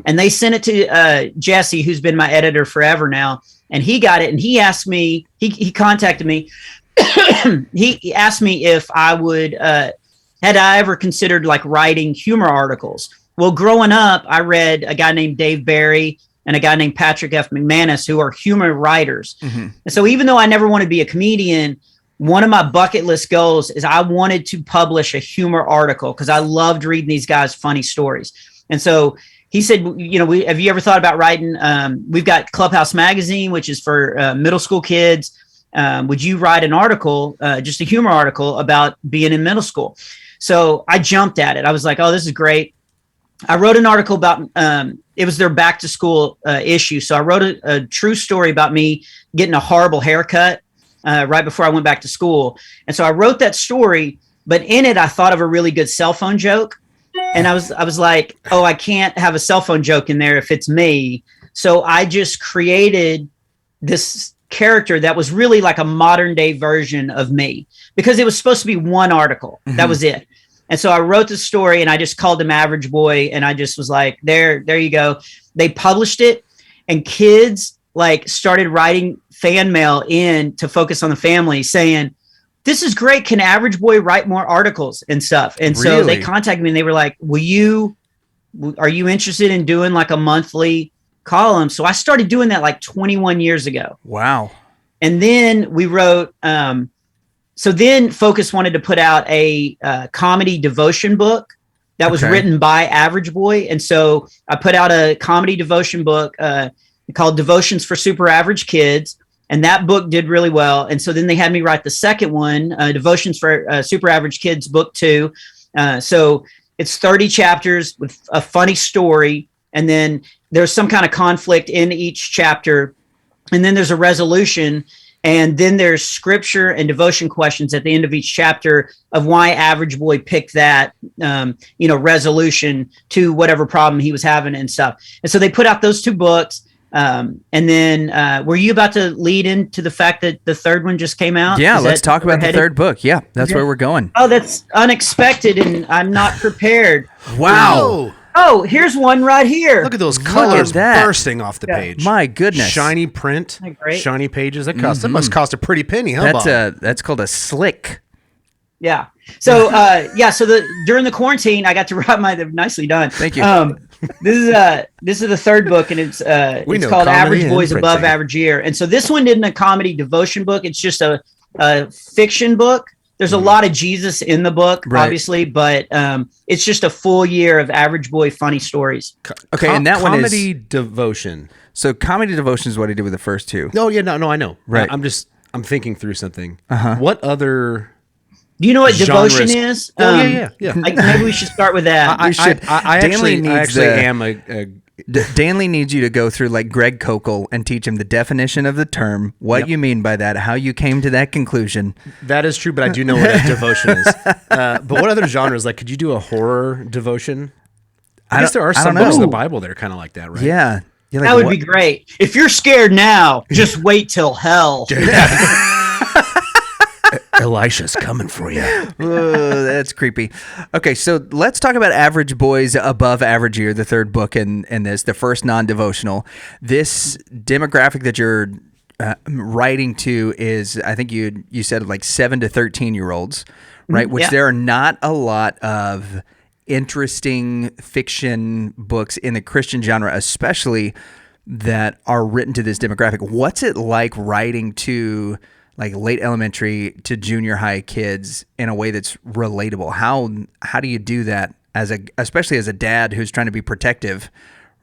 And they sent it to Jesse, who's been my editor forever now. And he got it, and he asked me, he contacted me. He asked me if I would, had I ever considered like writing humor articles. Well, growing up, I read a guy named Dave Barry and a guy named Patrick F. McManus, who are humor writers. Mm-hmm. And so even though I never want to be a comedian, one of my bucket list goals is I wanted to publish a humor article because I loved reading these guys' funny stories. And so he said, have you ever thought about writing? We've got Clubhouse Magazine, which is for middle school kids. Would you write an article, just a humor article about being in middle school? So I jumped at it. I was like, oh, this is great. I wrote an article about it was their back to school issue. So I wrote a true story about me getting a horrible haircut right before I went back to school. And so I wrote that story, but in it, I thought of a really good cell phone joke. And I was like, oh, I can't have a cell phone joke in there if it's me. So I just created this character that was really like a modern day version of me, because it was supposed to be one article. That was it. And so I wrote the story and I just called him Average Boy. And I just was like, there you go. They published it, and kids like started writing fan mail in to Focus on the Family saying, this is great. Can Average Boy write more articles and stuff? And so they contacted me and they were like, are you interested in doing like a monthly column? So I started doing that like 21 years ago. Wow. And then we wrote, so then Focus wanted to put out a comedy devotion book that was written by Average Boy. And so I put out a comedy devotion book called Devotions for Super Average Kids. And that book did really well. And so then they had me write the second one, Devotions for Super Average Kids, book 2. So it's 30 chapters with a funny story. And then there's some kind of conflict in each chapter. And then there's a resolution. And then there's scripture and devotion questions at the end of each chapter of why Average Boy picked that, resolution to whatever problem he was having and stuff. And so they put out those 2 books. And then were you about to lead into the fact that the third one just came out? Yeah, let's talk about the third book. Yeah, that's where we're going. Oh, that's unexpected, and I'm not prepared. Wow. Oh, here's one right here. Look at those colors bursting off the page. My goodness. Shiny print, shiny pages. That must cost a pretty penny, huh, Bob? That's called a slick. Yeah. So, during the quarantine, I got to write nicely done. Thank you. This is the third book, and it's called Average Boys Above Average Year. And so this one isn't a comedy devotion book. It's just a fiction book. There's a lot of Jesus in the book, obviously, but it's just a full year of Average Boy funny stories. Okay, and that one is comedy devotion. So comedy devotion is what he did with the first 2. No, I know. Right. I'm thinking through something. What other? Do you know what genres? devotion is? Yeah. Maybe we should start with that. I actually am Danley needs you to go through like Greg Kokel and teach him the definition of the term, what you mean by that, how you came to that conclusion. That is true, but I do know what a devotion is. But what other genres? Like, could you do a horror devotion? I guess there are some books in the Bible that are kind of like that, right? Yeah. Like, that would be great. If you're scared now, just wait till hell. Elisha's coming for you. Oh, that's creepy. Okay, so let's talk about Average Boys Above Average Year, the third book in this, the first non-devotional. This demographic that you're writing to is, I think you said like 7 to 13-year-olds, right? Which there are not a lot of interesting fiction books in the Christian genre, especially that are written to this demographic. What's it like writing to like late elementary to junior high kids in a way that's relatable? How do you do that especially as a dad who's trying to be protective,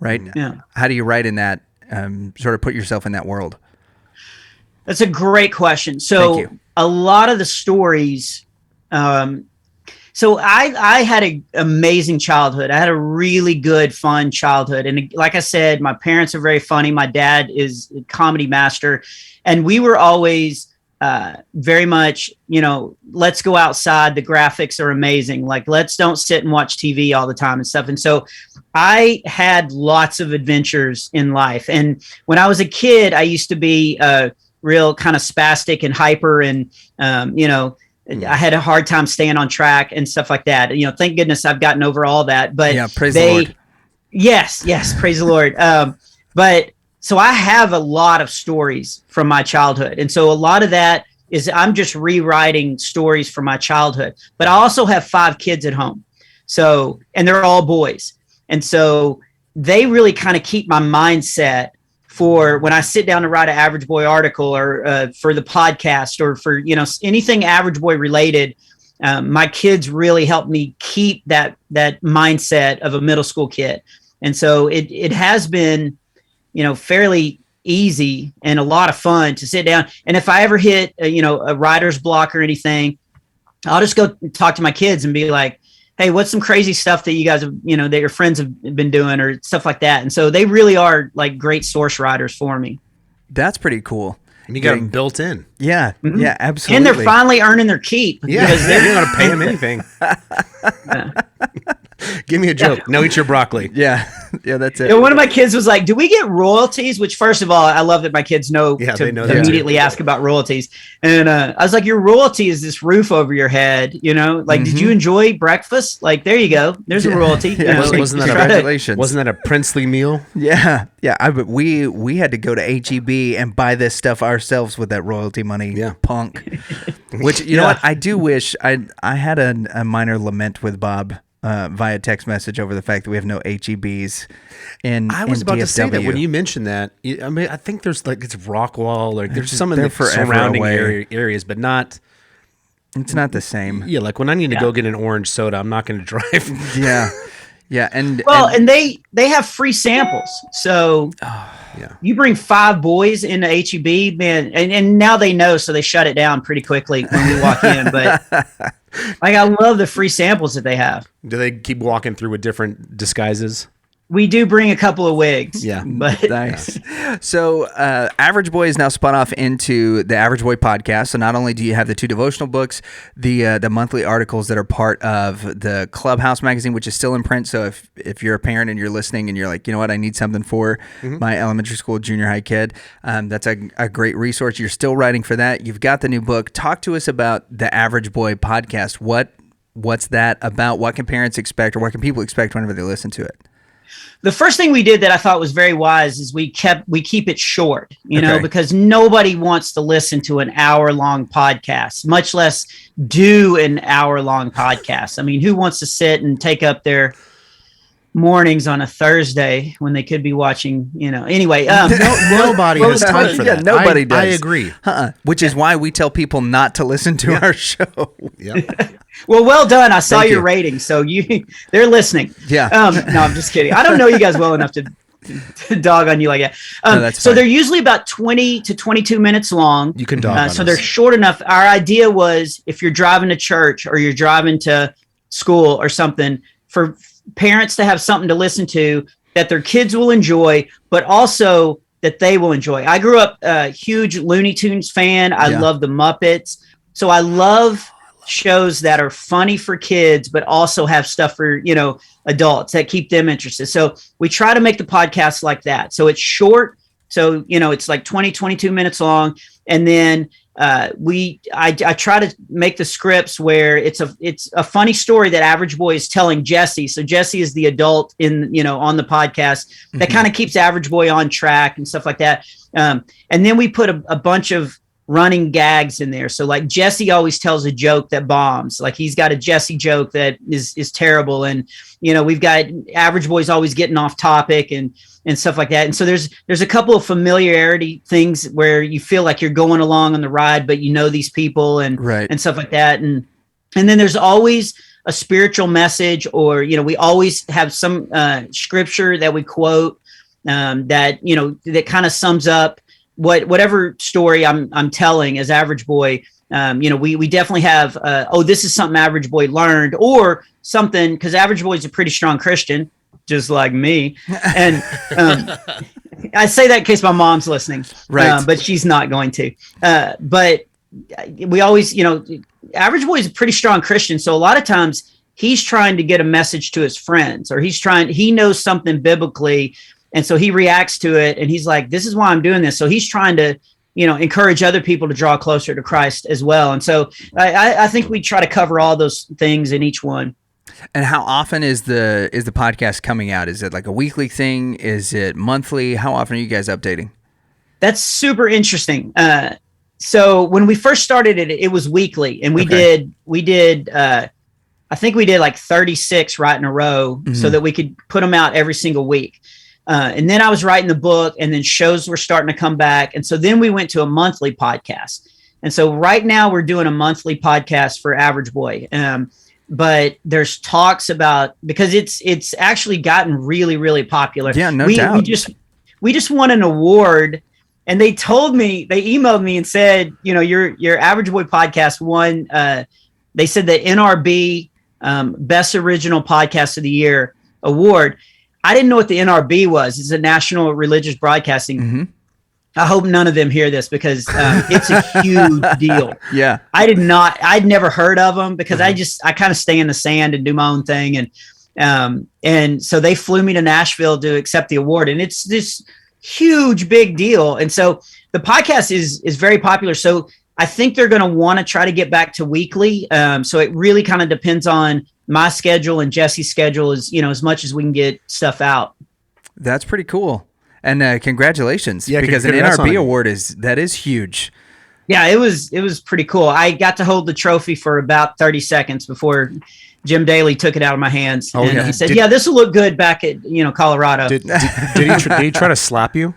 right? Yeah. How do you write in that, sort of put yourself in that world? That's a great question. So a lot of the stories, so I had an amazing childhood. I had a really good, fun childhood. And like I said, my parents are very funny. My dad is a comedy master. And we were always very much, let's go outside. The graphics are amazing. Like, let's don't sit and watch TV all the time and stuff. And so I had lots of adventures in life. And when I was a kid, I used to be real kind of spastic and hyper. And, I had a hard time staying on track and stuff like that. Thank goodness I've gotten over all that. But yeah, praise the Lord. Yes, praise the Lord. But so I have a lot of stories from my childhood. And so a lot of that is I'm just rewriting stories from my childhood. But I also have 5 kids at home. So, and they're all boys. And so they really kind of keep my mindset for when I sit down to write an Average Boy article or for the podcast or for, anything Average Boy related. My kids really help me keep that mindset of a middle school kid. And so it has been, fairly easy and a lot of fun to sit down. And if I ever hit, a writer's block or anything, I'll just go talk to my kids and be like, hey, what's some crazy stuff that you guys have, that your friends have been doing or stuff like that. And so they really are like great source writers for me. That's pretty cool. And you got them built in. Yeah, yeah, absolutely. And they're finally earning their keep. Yeah, because they're going to pay them anything. Give me a joke. No, eat your broccoli. Yeah, yeah, that's it. One of my kids was like, do we get royalties? Which, first of all, I love that my kids know they know immediately ask about royalties. And I was like, your royalty is this roof over your head, did you enjoy breakfast? Like, there you go. There's a royalty. Wasn't that a princely meal? Yeah, yeah. We had to go to HEB and buy this stuff ourselves with that royalty money. Yeah, punk. Which, you know what? I do wish I had a minor lament with Bob via text message over the fact that we have no HEBs I was about DFW. to say that when you mentioned that. I mean, I think there's it's Rockwall, there's some in the surrounding areas, but not. It's not the same. Yeah, like when I need to go get an orange soda, I'm not going to drive. Yeah, yeah, and they have free samples, so. Yeah. You bring 5 boys into HEB, man, and now they know, so they shut it down pretty quickly when we walk in. But I love the free samples that they have. Do they keep walking through with different disguises? We do bring a couple of wigs. Yeah. But nice. So Average Boy is now spun off into the Average Boy podcast. So not only do you have the 2 devotional books, the monthly articles that are part of the Clubhouse magazine, which is still in print. So if you're a parent and you're listening and you're like, you know what, I need something for my elementary school, junior high kid, that's a great resource. You're still writing for that. You've got the new book. Talk to us about the Average Boy podcast. What's that about? What can parents expect, or what can people expect whenever they listen to it? the first thing we did that I thought was very wise is we keep it short, because nobody wants to listen to an hour-long podcast, much less do an hour-long podcast. I mean, who wants to sit and take up their mornings on a Thursday when they could be watching, anyway. Nobody has time for that. Nobody does. I agree. Which is why we tell people not to listen to our show. Yeah. Well done. I saw your rating, so they're listening. Yeah. No, I'm just kidding. I don't know you guys well enough to dog on you like that. That's so fine. they're usually about 20 to 22 minutes long. You can dog on so us. they're short enough. Our idea was if you're driving to church or you're driving to school or something, for parents to have something to listen to that their kids will enjoy, but also that they will enjoy. I grew up a huge Looney Tunes fan. I love the Muppets. So I love shows that are funny for kids, but also have stuff for, adults that keep them interested. So we try to make the podcast like that. So it's short. So, it's like 20, 22 minutes long. And then I try to make the scripts where it's a funny story that Average Boy is telling Jesse. So Jesse is the adult on the podcast that kind of keeps Average Boy on track and stuff like that. And then we put a bunch of running gags in there. So like Jesse always tells a joke that bombs. Like he's got a Jesse joke that is terrible. And, we've got Average Boys always getting off topic and stuff like that. And so there's a couple of familiarity things where you feel like you're going along on the ride, but these people and stuff like that. And then there's always a spiritual message, or, we always have some scripture that we quote that kind of sums up whatever story I'm telling as Average Boy. We definitely have, this is something Average Boy learned, or something, because Average Boy is a pretty strong Christian, just like me. And I say that in case my mom's listening, but she's not going to. But we always, Average Boy is a pretty strong Christian. So a lot of times he's trying to get a message to his friends, or he knows something biblically. And so he reacts to it and he's like, this is why I'm doing this. So he's trying to, encourage other people to draw closer to Christ as well. And so I think we try to cover all those things in each one. And how often is the podcast coming out? Is it like a weekly thing? Is it monthly? How often are you guys updating? That's super interesting. So when we first started it was weekly, and we did I think we did like 36 right in a row, so that we could put them out every single week. And then I was writing the book, and then shows were starting to come back. And so then we went to a monthly podcast. And so right now we're doing a monthly podcast for Average Boy. But there's talks about, because it's actually gotten really, really popular. Yeah, no doubt. We just won an award, and they emailed me and said, your Average Boy podcast won. They said the NRB Best Original Podcast of the Year award. I didn't know what the NRB was. It's a National Religious Broadcasting. Mm-hmm. I hope none of them hear this because it's a huge deal. Yeah. I'd never heard of them because I kind of stay in the sand and do my own thing. And so they flew me to Nashville to accept the award, and it's this huge, big deal. And so the podcast is very popular. So I think they're going to want to try to get back to weekly. So it really kind of depends on my schedule and Jesse's schedule, as much as we can get stuff out. That's pretty cool. And congratulations, Yeah, because an congrats on NRB it. award is huge. Yeah, it was pretty cool. I got to hold the trophy for about 30 seconds before Jim Daly took it out of my hands. Oh, and yeah. he said, this will look good back at, Colorado. Did he try to slap you?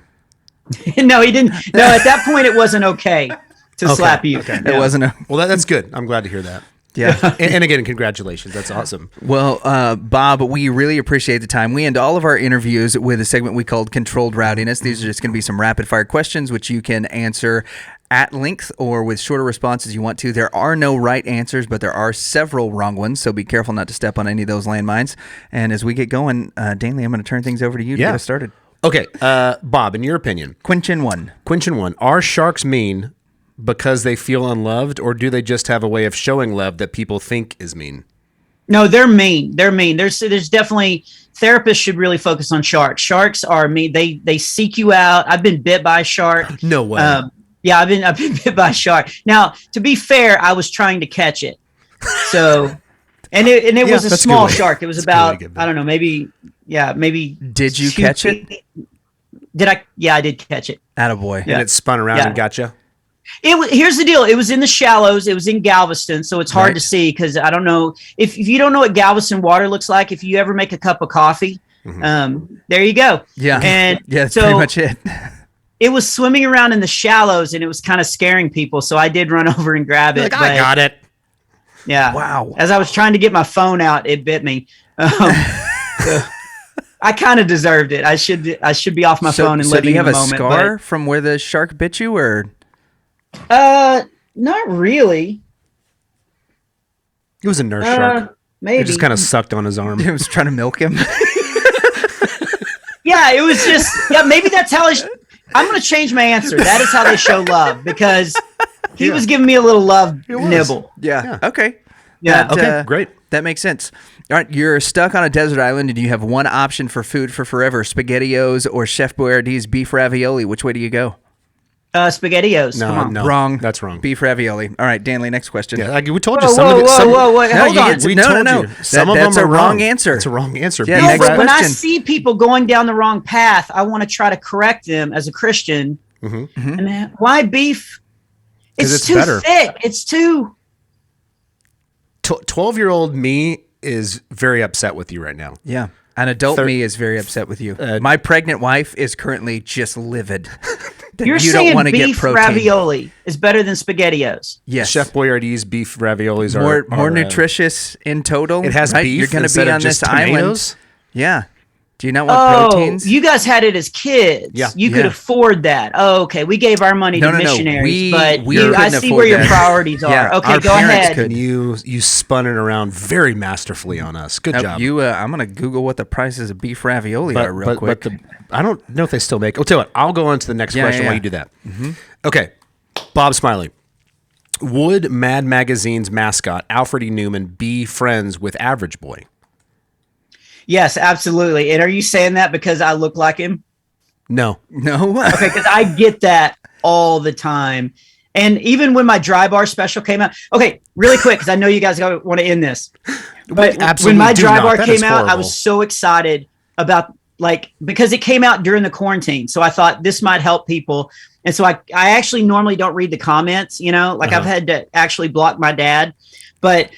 No, he didn't. No, at that point it wasn't okay to slap you. Okay. It wasn't a Well, that's good. I'm glad to hear that. yeah. And again, congratulations. That's awesome. Well, Bob, we really appreciate the time. We end all of our interviews with a segment we called Controlled Rowdiness. These are just going to be some rapid fire questions, which you can answer at length or with shorter responses you want to. There are no right answers, but there are several wrong ones, so be careful not to step on any of those landmines. And as we get going, Danley, I'm going to turn things over to you to get us started. Okay, Bob, in your opinion, Quinchen 1. Are sharks mean because they feel unloved, or do they just have a way of showing love that people think is mean? No, they're mean. They're mean. There's definitely therapists should really focus on sharks. Sharks are mean. They seek you out. I've been bit by a shark. No way. Yeah, I've been bit by a shark. Now, to be fair, I was trying to catch it. So, and it was a that's a small good way. shark. It was That's a good way about to get bit. I don't know, maybe. Did you 2 catch it? feet. Did I? Yeah, I did catch it. Attaboy. Yeah. And it spun around Yeah. and got you? Here's the deal. It was in the shallows. It was in Galveston, so it's hard Right. to see because I don't know if you don't know what Galveston water looks like. If you ever make a cup of coffee, there you go. Yeah. And Yeah, that's so pretty much it. it was swimming around in the shallows, and it was kind of scaring people. So I did run over and grab it. Like, I got it. Yeah. Wow. As I was trying to get my phone out, it bit me. So I kind of deserved it. I should be off my phone and so do living you have in the a moment. scar from where the shark bit you, or? Not really. It was a nurse shark. Maybe. It just kind of sucked on his arm. I was trying to milk him. Yeah, it was just, maybe that's how I'm going to change my answer. That is how they show love because he was giving me a little love nibble. Yeah. Okay. Yeah. That, Okay, great. That makes sense. All right, you're stuck on a desert island and you have one option for food for forever: SpaghettiOs or Chef Boyardee's beef ravioli. Which way do you go? SpaghettiOs. Come on. No, Wrong. That's wrong. Beef ravioli. All right, Danley, next question. Yeah, like we told you. Whoa, Some of it. whoa, wait, No, hold you on. get to- We no, told no. you. Some of That's them a are wrong answer. It's a wrong answer. Yeah, Beef next But when I question. see people going down the wrong path, I want to try to correct them as a Christian. Mm-hmm. And why beef? 'Cause It's it's too better. thick. It's too. 12-year-old me is very upset with you right now. Yeah. An adult me is very upset with you. My pregnant wife is currently just livid. that You're you don't saying want to get beef protein. ravioli is better than SpaghettiOs. Yes. Chef Boyardee's beef raviolis more are nutritious in total. It has right? beef You're going to instead be of on just this island. tomatoes? Yeah. Do you not want Oh, proteins? you guys had it as kids. Yeah. You could Yeah. afford that. Oh, okay. We gave our money to missionaries, but we I couldn't see afford where your that. priorities are. Yeah, Okay, our go parents ahead. could. And you spun it around very masterfully on us. Good job. I'm going to Google what the prices of beef ravioli are real quick. I don't know if they still make. I'll tell you what. I'll go on to the next question while you do that. Okay, Bob Smiley. Would Mad Magazine's mascot Alfred E. Newman be friends with Average Boy? Yes, absolutely. And are you saying that because I look like him? No. No. Okay, because I get that all the time. And even when my dry bar special came out, okay, really quick, because I know you guys want to end this. But absolutely when my do dry not. bar That came is out, I horrible. was so excited about because it came out during the quarantine. So I thought this might help people. And so I actually normally don't read the comments, I've had to actually block my dad. But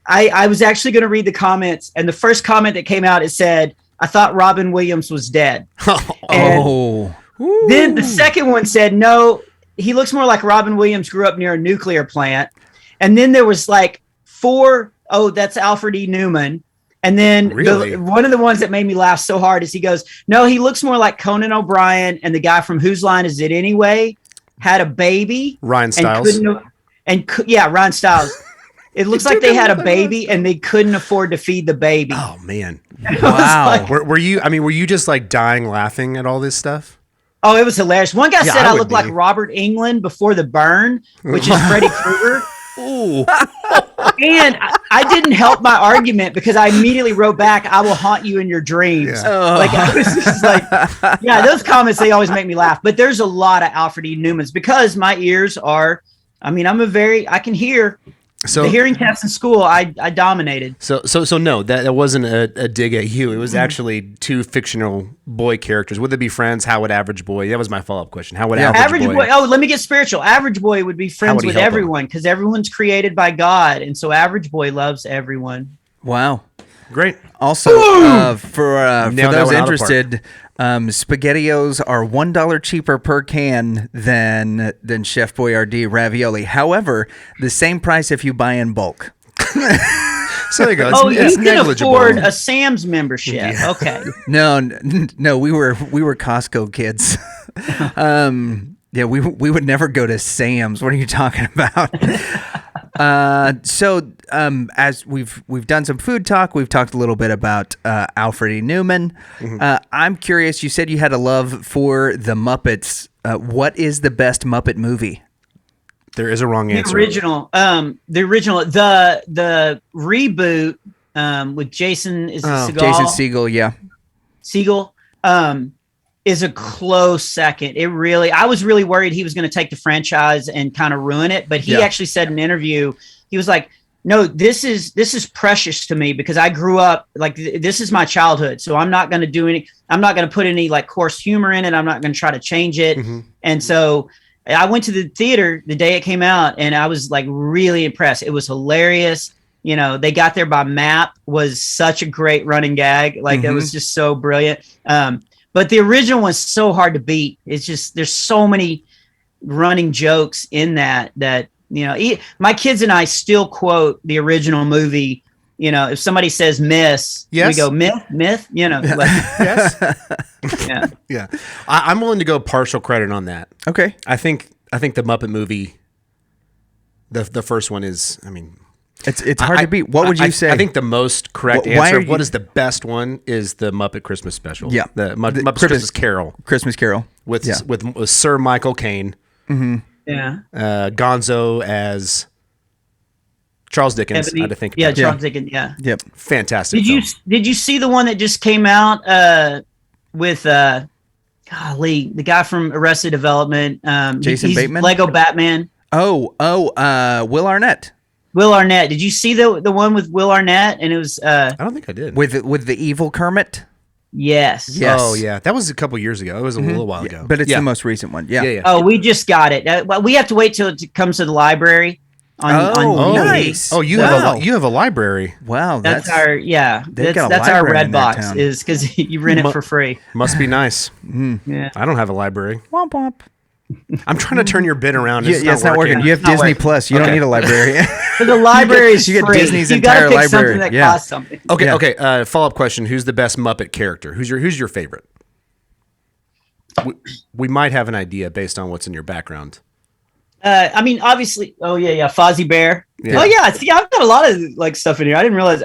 I was actually going to read the comments, and the first comment that came out, it said, "I thought Robin Williams was dead." And then the second one said, "No, he looks more like Robin Williams grew up near a nuclear plant." And then there was like 4, "Oh, that's Alfred E. Newman." And then Really? one of the ones that made me laugh so hard is he goes, "No, he looks more like Conan O'Brien and the guy from Whose Line Is It Anyway? Had a baby." Ryan Stiles. Ryan Stiles. It looks like they had a baby and they couldn't afford to feed the baby. Oh man. Wow. Were you? I mean, were you just like dying laughing at all this stuff? Oh, it was hilarious. One guy said I I would looked like be. Robert Englund before the burn, which is Freddy Krueger. Ooh. And I didn't help my argument because I immediately wrote back, "I will haunt you in your dreams." Yeah. Like I was just like, yeah, those comments, they always make me laugh. But there's a lot of Alfred E. Newmans because my ears are, I mean, I can hear. So The hearing test in school, I dominated. So no, that wasn't a dig at you. It was actually two fictional boy characters. Would they be friends? How would Average Boy? That was my follow-up question. How would Average Boy? Oh, let me get spiritual. Average Boy would be How friends would he with help him? everyone because everyone's created by God, and so Average Boy loves everyone. Wow. Great. Also, for Nailed that those one out of the park. interested, SpaghettiOs are $1 cheaper per can than Chef Boyardee ravioli. However, the same price if you buy in bulk. So there you go. You can negligible. afford a Sam's membership. Yeah. Okay. No, we were Costco kids. Yeah, we would never go to Sam's. What are you talking about? As we've done some food talk, we've talked a little bit about Alfred E. Newman. I'm curious. You said you had a love for the Muppets. What is the best Muppet movie? There is a wrong answer. The reboot with Jason Segel. Jason Segel, yeah. Segel is a close second. I was really worried he was going to take the franchise and kind of ruin it, but he actually said in an interview, he was like, "No, this is precious to me because I grew up like this is my childhood. So I'm not going to I'm not going to put any like coarse humor in it. I'm not going to try to change it." And so I went to the theater the day it came out and I was like really impressed. It was hilarious. You know, they got there by map was such a great running gag. Like it was just so brilliant. But the original was so hard to beat. It's just, there's so many running jokes in that, you know, my kids and I still quote the original movie. You know, if somebody says miss, we go myth, you know, like, Yes. yeah. Yeah. I'm willing to go partial credit on that. Okay. I think the Muppet movie, the first one is, I mean, It's hard to beat. What would you say? I think the most correct Why answer are of what you- is the best one is the Muppet Christmas special. Yeah. The Muppet Christmas Carol Christmas Carol. with Sir Michael Caine, Yeah. Gonzo as Charles Dickens. I had to think about it. Charles Dickens. Yeah. Yep. Fantastic. Did you see the one that just came out with the guy from Arrested Development? Jason he's Bateman? Lego Batman. Will Arnett Will Arnett. Did you see the one with Will Arnett? And it was I don't think I did. with the evil Kermit. yes. Yes. Oh yeah, that was a couple years ago. It was a little while ago. But it's the most recent one. Yeah. Yeah. Oh, we just got it. Well, we have to wait till it comes to the library. On DVD. nice. Oh, you have a library. Wow. That's our they've got a that's our library red in their box town. is because you rent it for free. Must be nice. Yeah. I don't have a library. Womp womp. I'm trying to turn your bit around. Yeah, it's not working. You have Not Disney working. Plus. You don't need a library. So the library is you get free. Disney's you gotta entire pick library. something that Yeah. costs something. Okay. Yeah. Okay. Follow-up question: who's the best Muppet character? Who's your favorite? We might have an idea based on what's in your background. I mean, obviously. Oh yeah, Fozzie Bear. Yeah. Oh yeah, see, I've got a lot of like stuff in here. I didn't realize.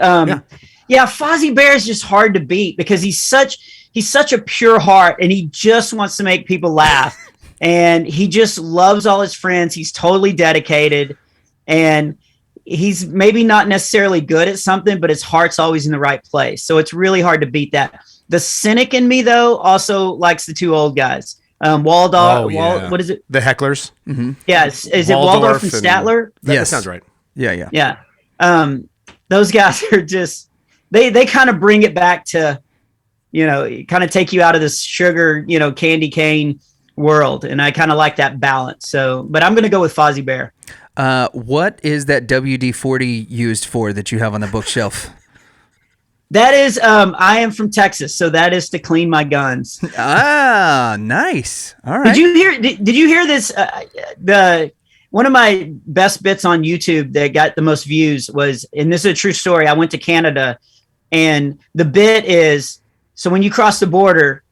Yeah, Fozzie Bear is just hard to beat because he's such a pure heart and he just wants to make people laugh. And he just loves all his friends. He's totally dedicated. And he's maybe not necessarily good at something, but his heart's always in the right place. So it's really hard to beat that. The cynic in me, though, also likes the two old guys. Waldorf. What is it? The hecklers. Yeah. Is it Waldorf and Statler? That Yes. sounds right. Yeah. Yeah. Those guys are just, they kind of bring it back to, you know, kind of take you out of this sugar, you know, candy cane world. And I kind of like that balance. So, but I'm going to go with Fozzie Bear. What is that WD-40 used for that you have on the bookshelf? That is, I am from Texas. So that is to clean my guns. Ah, nice. All right. Did you hear this? One of my best bits on YouTube that got the most views was, and this is a true story. I went to Canada and the bit is, so when you cross the border,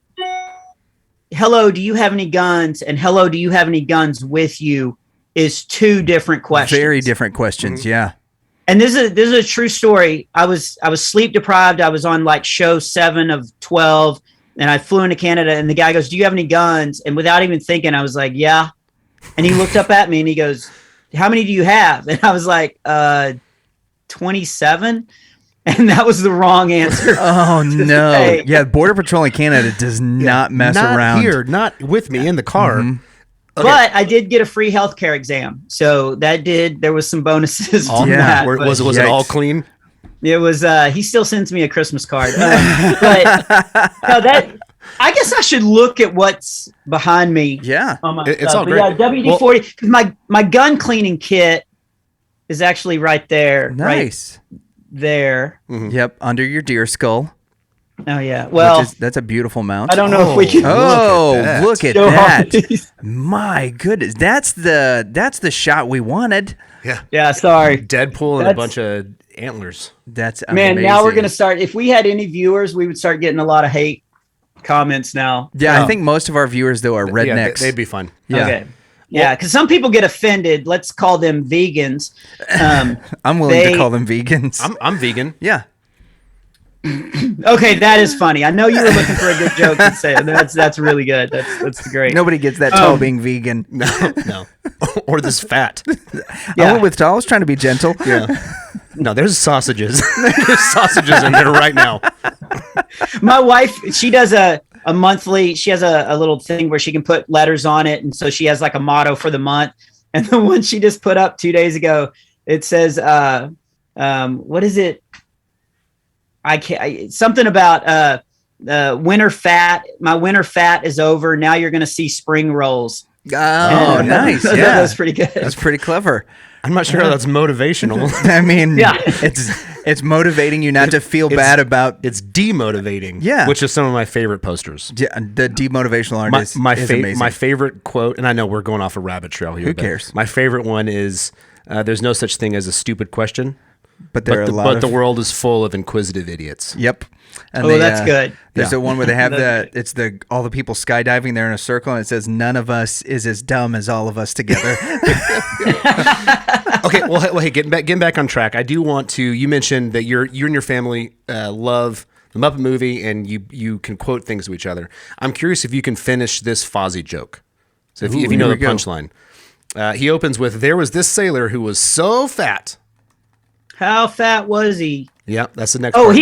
hello, do you have any guns? And hello, do you have any guns with you is two different questions. Very different questions. Yeah. And this is a true story. I was sleep deprived. I was on like show 7 of 12, and I flew into Canada. And the guy goes, "Do you have any guns?" And without even thinking, I was like, "Yeah." And he looked up at me and he goes, "How many do you have?" And I was like, 27. And that was the wrong answer. Oh no! Say. Yeah, Border Patrol in Canada does not mess around. Not here, not with me in the car. Mm-hmm. Okay. But I did get a free healthcare exam, so there was some bonuses. That, was it all clean? It was. He still sends me a Christmas card. But no, I guess I should look at what's behind me. Yeah, it's all great. Yeah, WD-40. Because my gun cleaning kit is actually right there. Nice. Right there. Mm-hmm. Yep, under your deer skull. Oh yeah. Well, that's a beautiful mount. I don't know if we can. Oh, look at that! My goodness, that's the shot we wanted. Yeah. Yeah. Sorry. Deadpool and a bunch of antlers. That's man. amazing. Now we're gonna start. If we had any viewers, we would start getting a lot of hate comments now. Yeah, I think most of our viewers though are rednecks. Yeah, they'd be fun. Yeah. Okay. Yeah, because some people get offended. Let's call them vegans. I'm willing to call them vegans. I'm vegan. Yeah. Okay, that is funny. I know you were looking for a good joke to say. That's really good. That's great. Nobody gets that tall being vegan. No. Or this fat. Yeah. I went with tall. I was trying to be gentle. Yeah. No, there's sausages. There's sausages in there right now. My wife, she does a monthly. She has a little thing where she can put letters on it, and so she has like a motto for the month. And the one she just put up 2 days ago, it says, "What is it? Something about winter fat. My winter fat is over. Now you're going to see spring rolls." Oh, nice. Yeah, that's pretty good. That's pretty clever. I'm not sure how that's motivational. I mean, it's motivating you not to feel bad about. It's demotivating. Yeah, which is some of my favorite posters. Yeah, the demotivational art is amazing. My favorite quote, and I know we're going off a rabbit trail here. Who cares? My favorite one is, "There's no such thing as a stupid question." But the world is full of inquisitive idiots. Yep. And that's good. There's the one where they have all the people skydiving. They're in a circle and it says, "None of us is as dumb as all of us together." Okay. Well, hey, getting back on track. I do want to. You mentioned that you and your family love the Muppet movie, and you can quote things to each other. I'm curious if you can finish this Fozzie joke. So if you know the punchline, he opens with, "There was this sailor who was so fat." How fat was he? Yeah, that's the next part.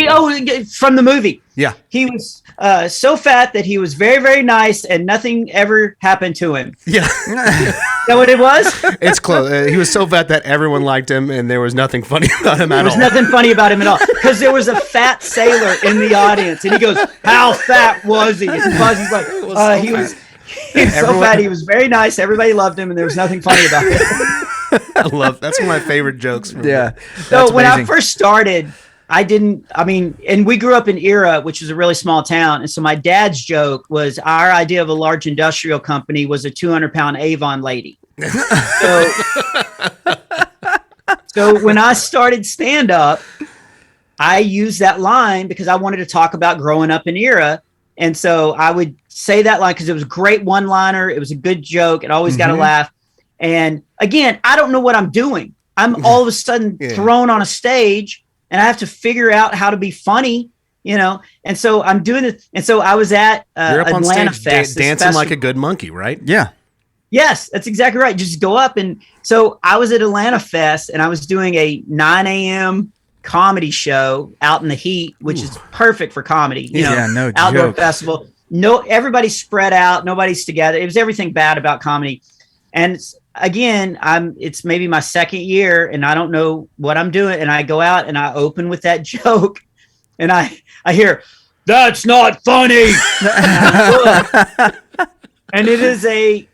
From the movie. Yeah. He was so fat that he was very, very nice and nothing ever happened to him. Yeah. Is that what it was? It's close. He was so fat that everyone liked him and there was nothing funny about him at all. There was nothing funny about him at all. Because there was a fat sailor in the audience and he goes, "How fat was he?" And Fozzie's like, he was so fat. He was very nice. Everybody loved him and there was nothing funny about him. That's one of my favorite jokes. So when I first started, and we grew up in Era, which is a really small town. And so my dad's joke was our idea of a large industrial company was a 200-pound Avon lady. So when I started stand up, I used that line because I wanted to talk about growing up in Era. And so I would say that line because it was a great one-liner. It was a good joke. It always got a laugh. And again, I don't know what I'm doing. I'm all of a sudden thrown on a stage and I have to figure out how to be funny, And so I'm doing it. And so I was at You're up Atlanta on stage Fest. dancing like a good monkey, right? Yeah. Yes, that's exactly right. Just go up. And so I was at Atlanta Fest and I was doing a 9 a.m. comedy show out in the heat, which is perfect for comedy. No outdoor joke. festival. No, everybody's spread out. Nobody's together. It was everything bad about comedy. And again, it's maybe my second year and I don't know what I'm doing. And I go out and I open with that joke and I hear, "That's not funny." And it is a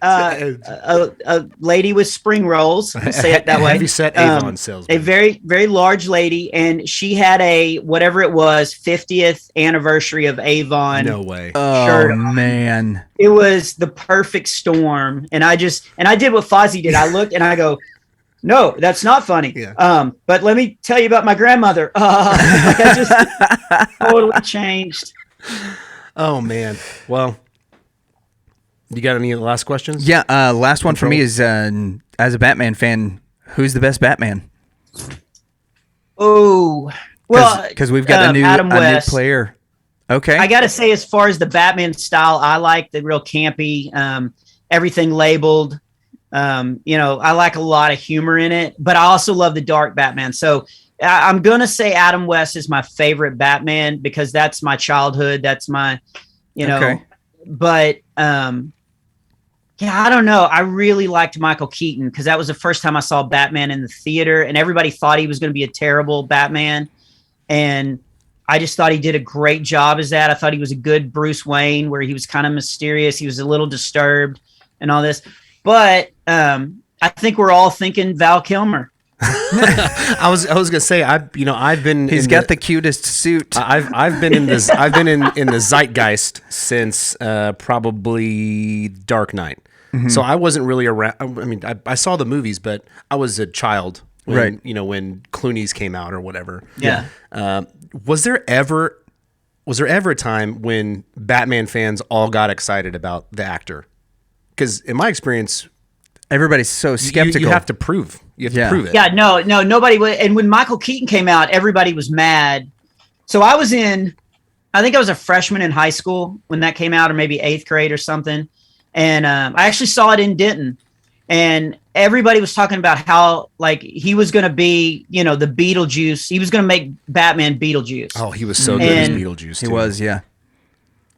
lady with spring rolls. We'll say it that way. Heavy set Avon salesman. A very, very large lady. And she had a, whatever it was, 50th anniversary of Avon. No way. Shirt Oh, man. It was the perfect storm. And I did what Fozzie did. I looked and I go, "No, that's not funny." Yeah. But let me tell you about my grandmother. I just totally changed. Oh, man. Well, you got any last questions? Yeah, last one for me is, as a Batman fan, who's the best Batman? Oh, well, because we've got a new player. Okay, I gotta say, as far as the Batman style, I like the real campy, everything labeled. I like a lot of humor in it, but I also love the dark Batman. So I'm gonna say Adam West is my favorite Batman because that's my childhood. That's my, But I don't know. I really liked Michael Keaton because that was the first time I saw Batman in the theater, and everybody thought he was going to be a terrible Batman, and I just thought he did a great job as that. I thought he was a good Bruce Wayne, where he was kind of mysterious. He was a little disturbed and all this. But I think we're all thinking Val Kilmer. I was gonna say I've been. He's got the cutest suit. I've been in this. I've been in the zeitgeist since probably Dark Knight. Mm-hmm. So I wasn't really around. I mean, I saw the movies, but I was a child when when Clooney's came out or whatever. Yeah. Was there ever a time when Batman fans all got excited about the actor? Because in my experience, everybody's so skeptical. You have to prove. You have to prove it. Yeah, no, nobody would. And when Michael Keaton came out, everybody was mad. So I think I was a freshman in high school when that came out, or maybe 8th grade or something. And I actually saw it in Denton. And everybody was talking about how he was going to be, the Beetlejuice. He was going to make Batman Beetlejuice. Oh, he was so good as Beetlejuice. He was, yeah.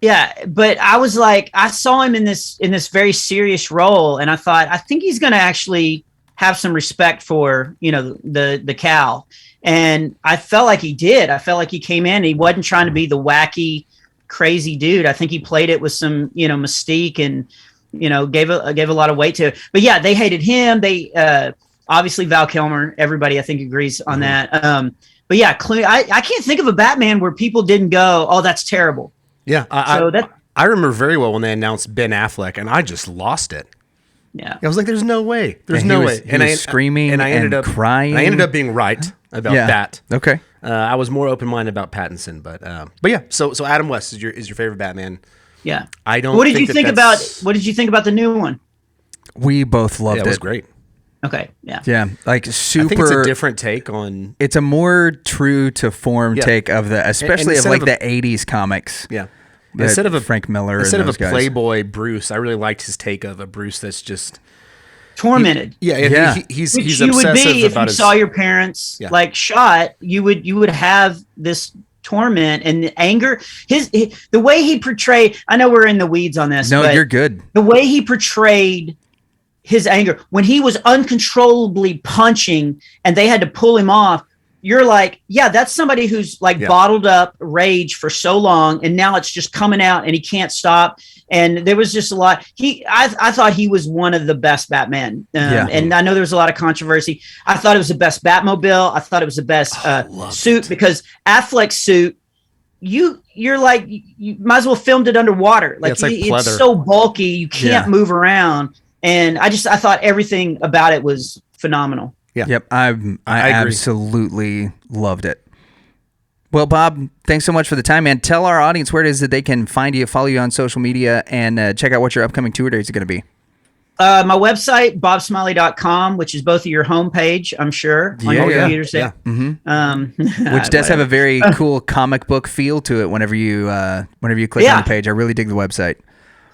Yeah, but I was like, I saw him in this very serious role, and I thought, I think he's going to actually have some respect for, the cow. And I felt like he did. I felt like he came in, and he wasn't trying to be the wacky, crazy dude. I think he played it with some, mystique and, gave a lot of weight to it. But yeah, they hated him. They obviously Val Kilmer. Everybody, I think, agrees on that. But yeah, I can't think of a Batman where people didn't go, "Oh, that's terrible." Yeah, I remember very well when they announced Ben Affleck, and I just lost it. Yeah, I was like, "There's no way. There's no way." And I was screaming and I ended up crying. And I ended up being right about that. Okay, I was more open-minded about Pattinson, but yeah. So Adam West is your favorite Batman. Yeah, I don't. What did you think about the new one? We both loved it. It was great. Okay, yeah. Yeah, super. I think it's a different take on. It's a more true to form take of especially of the 80s comics. Yeah. Instead of a Frank Miller, instead and of a guys. Playboy Bruce, I really liked his take of a Bruce that's just tormented. He's Which you obsessive would be if you saw your parents shot. You would have this torment and anger. The way he portrayed. I know we're in the weeds on this. No, but you're good. The way he portrayed his anger when he was uncontrollably punching and they had to pull him off. You're like, yeah, that's somebody who's bottled up rage for so long, and now it's just coming out and he can't stop. And there was just a lot. I thought he was one of the best Batman. And I know there was a lot of controversy. I thought it was the best Batmobile. I thought it was the best suit because Affleck's suit, you're like, you might as well filmed it underwater. It's so bulky, you can't move around. And I thought everything about it was phenomenal. Yeah. Yep. I absolutely loved it. Well, Bob, thanks so much for the time, man. Tell our audience where it is that they can find you, follow you on social media, and check out what your upcoming tour dates are going to be. My website, bobsmiley.com, which is both of your homepage, I'm sure, on your computers there. Mm-hmm. Which does have a very cool comic book feel to it whenever you click on the page. I really dig the website.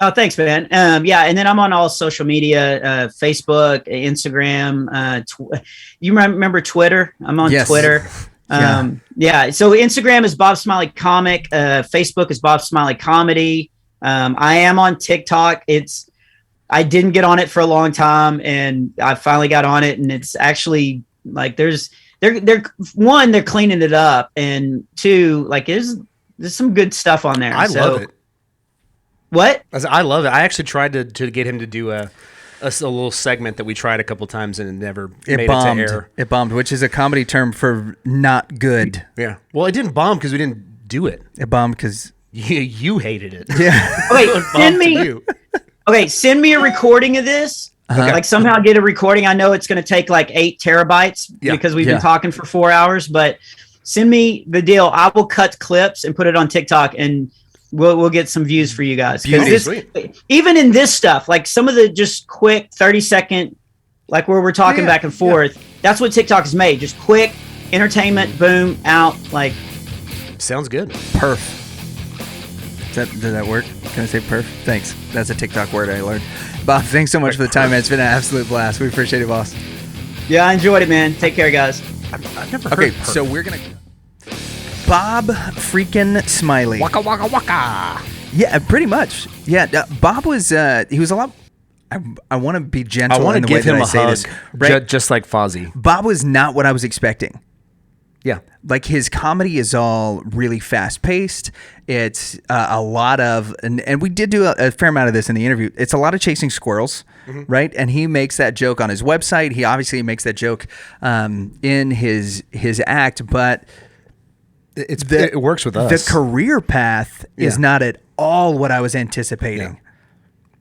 Oh, thanks, man. And then I'm on all social media, Facebook, Instagram. You remember Twitter? I'm on Twitter. So Instagram is Bob Smiley Comic. Facebook is Bob Smiley Comedy. I am on TikTok. I didn't get on it for a long time, and I finally got on it, and it's actually they're cleaning it up, and two, there's some good stuff on there. I love it. What? I love it. I actually tried to get him to do a little segment that we tried a couple times and it never made it to air. It bombed, which is a comedy term for not good. Yeah. Well, it didn't bomb because we didn't do it. It bombed because you hated it. Yeah. Okay, send me a recording of this. Somehow get a recording. I know it's going to take 8 terabytes because we've been talking for 4 hours, but send me the deal. I will cut clips and put it on TikTok, and we'll get some views for you guys. Even in this stuff, some of the just quick 30-second, where we're talking back and forth, that's what TikTok is made. Just quick entertainment, boom, out. Like, Sounds good. Perf. Does that work? Can I say perf? Thanks. That's a TikTok word I learned. Bob, thanks so much for the time, man. It's been an absolute blast. We appreciate it, boss. yeah, I enjoyed it, man. Take care, guys. I've never heard Okay, perf. so we're going to... Bob freaking Smiley. Waka waka waka. Yeah, pretty much. Yeah, Bob was, he was a lot... I want to be gentle I want in to the way give him that I a say hug, this. Right? just like Fozzie. Bob was not what I was expecting. Yeah. Like his comedy is all really fast paced. It's a lot of, and we did do a fair amount of this in the interview. It's a lot of chasing squirrels, right? And he makes that joke on his website. He obviously makes that joke in his act, but It works with us. the career path is not at all what I was anticipating. Yeah.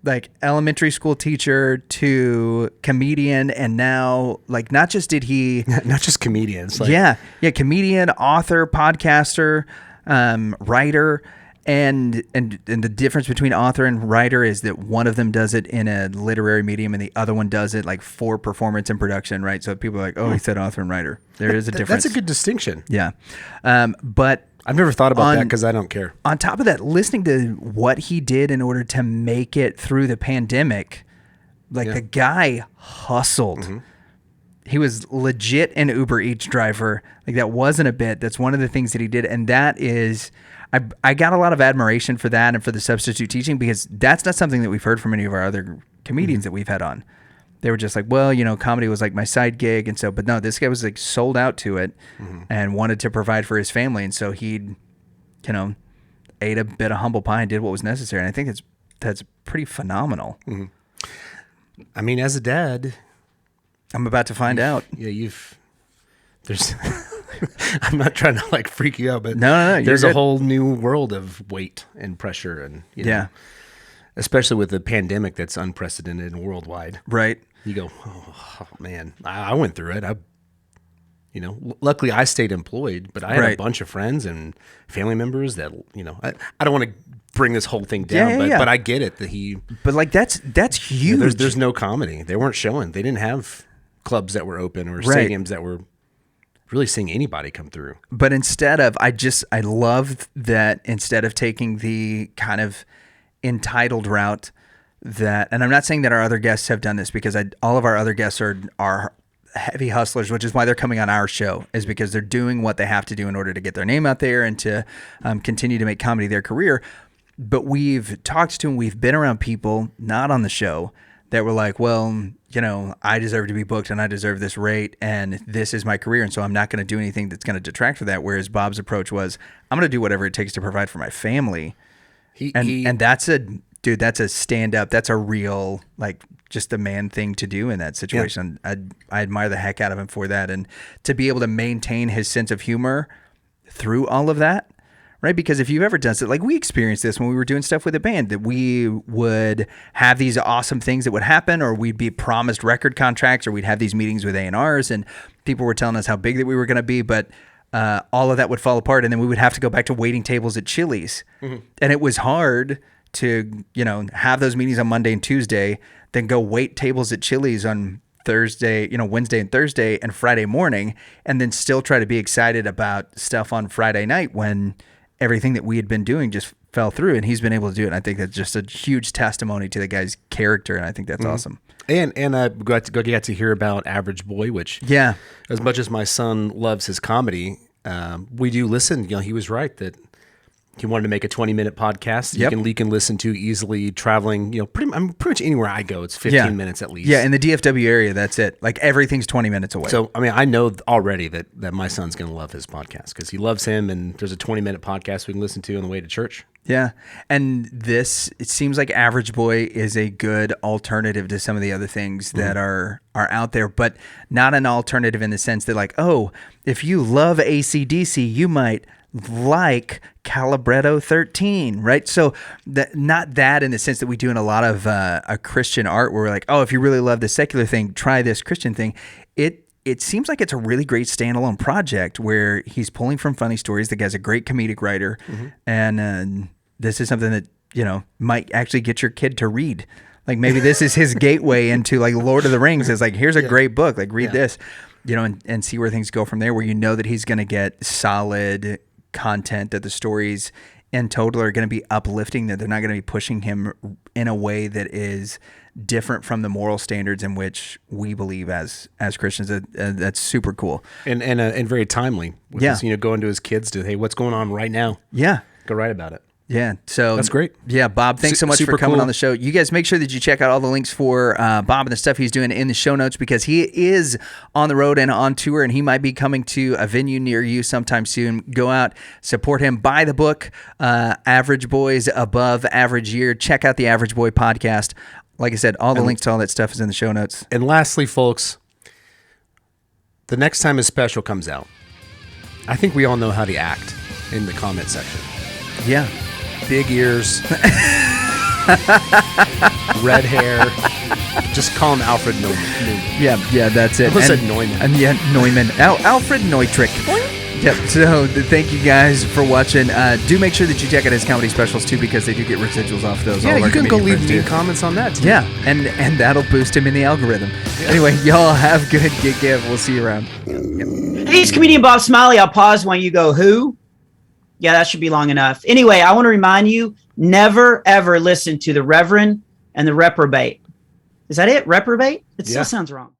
Like elementary school teacher to comedian, and now like not just did he Not just comedians. Like, yeah, comedian, author, podcaster, writer, and the difference between author and writer is that one of them does it in a literary medium and the other one does it like for performance and production, right? So people are like, oh, he said author and writer. There is a difference. That's a good distinction. Yeah, but I've never thought about that because I don't care. on top of that, listening to what he did in order to make it through the pandemic, like the guy hustled. He was legit an Uber Eats driver. Like that wasn't a bit. That's one of the things that he did. And that is, I got a lot of admiration for that and for the substitute teaching because that's not something that we've heard from any of our other comedians that we've had on. They were just like, well, comedy was like my side gig. And so, but no, this guy was like sold out to it and wanted to provide for his family. And so he, ate a bit of humble pie and did what was necessary. And I think that's pretty phenomenal. I mean, as a dad, I'm about to find out. yeah, there's, I'm not trying to like freak you out, but No, you're there's a good. whole new world of weight and pressure and, Yeah. especially with the pandemic that's unprecedented and worldwide. Right. You go, oh man, I went through it. Luckily I stayed employed, but I had Right. a bunch of friends and family members that, I don't want to bring this whole thing down, Yeah. but I get it that But like that's huge. there's no comedy. They weren't showing. They didn't have clubs that were open or Right. stadiums that were really seeing anybody come through. But instead of, I love that instead of taking the kind of entitled route that, and I'm not saying that our other guests have done this because all of our other guests are heavy hustlers, which is why they're coming on our show, is because they're doing what they have to do in order to get their name out there and to continue to make comedy their career. But we've talked to and we've been around people not on the show that were like, well, I deserve to be booked and I deserve this rate and this is my career. And so I'm not going to do anything that's going to detract from that. Whereas Bob's approach was, I'm going to do whatever it takes to provide for my family. And that's that's a stand up. That's a real, like just a man thing to do in that situation. Yeah. I admire the heck out of him for that. And to be able to maintain his sense of humor through all of that. Right, because if you've ever done it, like we experienced this when we were doing stuff with a band, that we would have these awesome things that would happen, or we'd be promised record contracts, or we'd have these meetings with A&Rs, and people were telling us how big that we were going to be, but all of that would fall apart, and then we would have to go back to waiting tables at Chili's, and it was hard to have those meetings on Monday and Tuesday, then go wait tables at Chili's on Thursday, Wednesday and Thursday and Friday morning, and then still try to be excited about stuff on Friday night when everything that we had been doing just fell through, and he's been able to do it. And I think that's just a huge testimony to the guy's character, and I think that's awesome. And I got to hear about Average Boy, which as much as my son loves his comedy, we do listen. He was right that he wanted to make a 20-minute podcast. Yep. You can listen to easily traveling. Pretty much anywhere I go, it's 15 minutes at least. Yeah, in the DFW area, that's it. Like everything's 20 minutes away. So I know already that my son's going to love his podcast because he loves him, and there's a 20-minute podcast we can listen to on the way to church. Yeah, and it seems like Average Boy is a good alternative to some of the other things that are out there, but not an alternative in the sense that like, oh, if you love AC/DC, you might like Calibretto 13, right? So not that in the sense that we do in a lot of a Christian art where we're like, oh, if you really love the secular thing, try this Christian thing. It seems like it's a really great standalone project where he's pulling from funny stories. The guy's a great comedic writer, and this is something that might actually get your kid to read. Like maybe this is his gateway into like Lord of the Rings. It's like, here's a great book, like read this. and see where things go from there, where that he's going to get solid content, that the stories in total are going to be uplifting, that they're not going to be pushing him in a way that is different from the moral standards in which we believe as Christians. That's super cool. And very timely. With his, going to his kids hey, what's going on right now? Yeah. Go write about it. Yeah, so that's great. Yeah, Bob, thanks so much for coming on the show. You guys make sure that you check out all the links for Bob and the stuff he's doing in the show notes, because he is on the road and on tour, and he might be coming to a venue near you sometime soon. Go out, support him, buy the book, Average Boys Above Average Year. Check out the Average Boy podcast. Like I said, all the links to all that stuff is in the show notes. And lastly, folks, the next time his special comes out, I think we all know how to act in the comment section. Yeah. Big ears, red hair. Just call him Alfred Neumann. Yeah, that's it. I almost said Neumann. And Neumann. Alfred Neutrick. Yep. So thank you guys for watching. Do make sure that you check out his comedy specials too, because they do get residuals off those. Yeah, you can go leave me comments on that too. Yeah, and that'll boost him in the algorithm. Yeah. Anyway, y'all have good gig give. We'll see you around. Yep. Hey, it's comedian Bob Smiley. I'll pause when you go, who? Yeah, that should be long enough. Anyway, I want to remind you, never, ever listen to the Reverend and the Reprobate. Is that it? Reprobate? It still sounds wrong.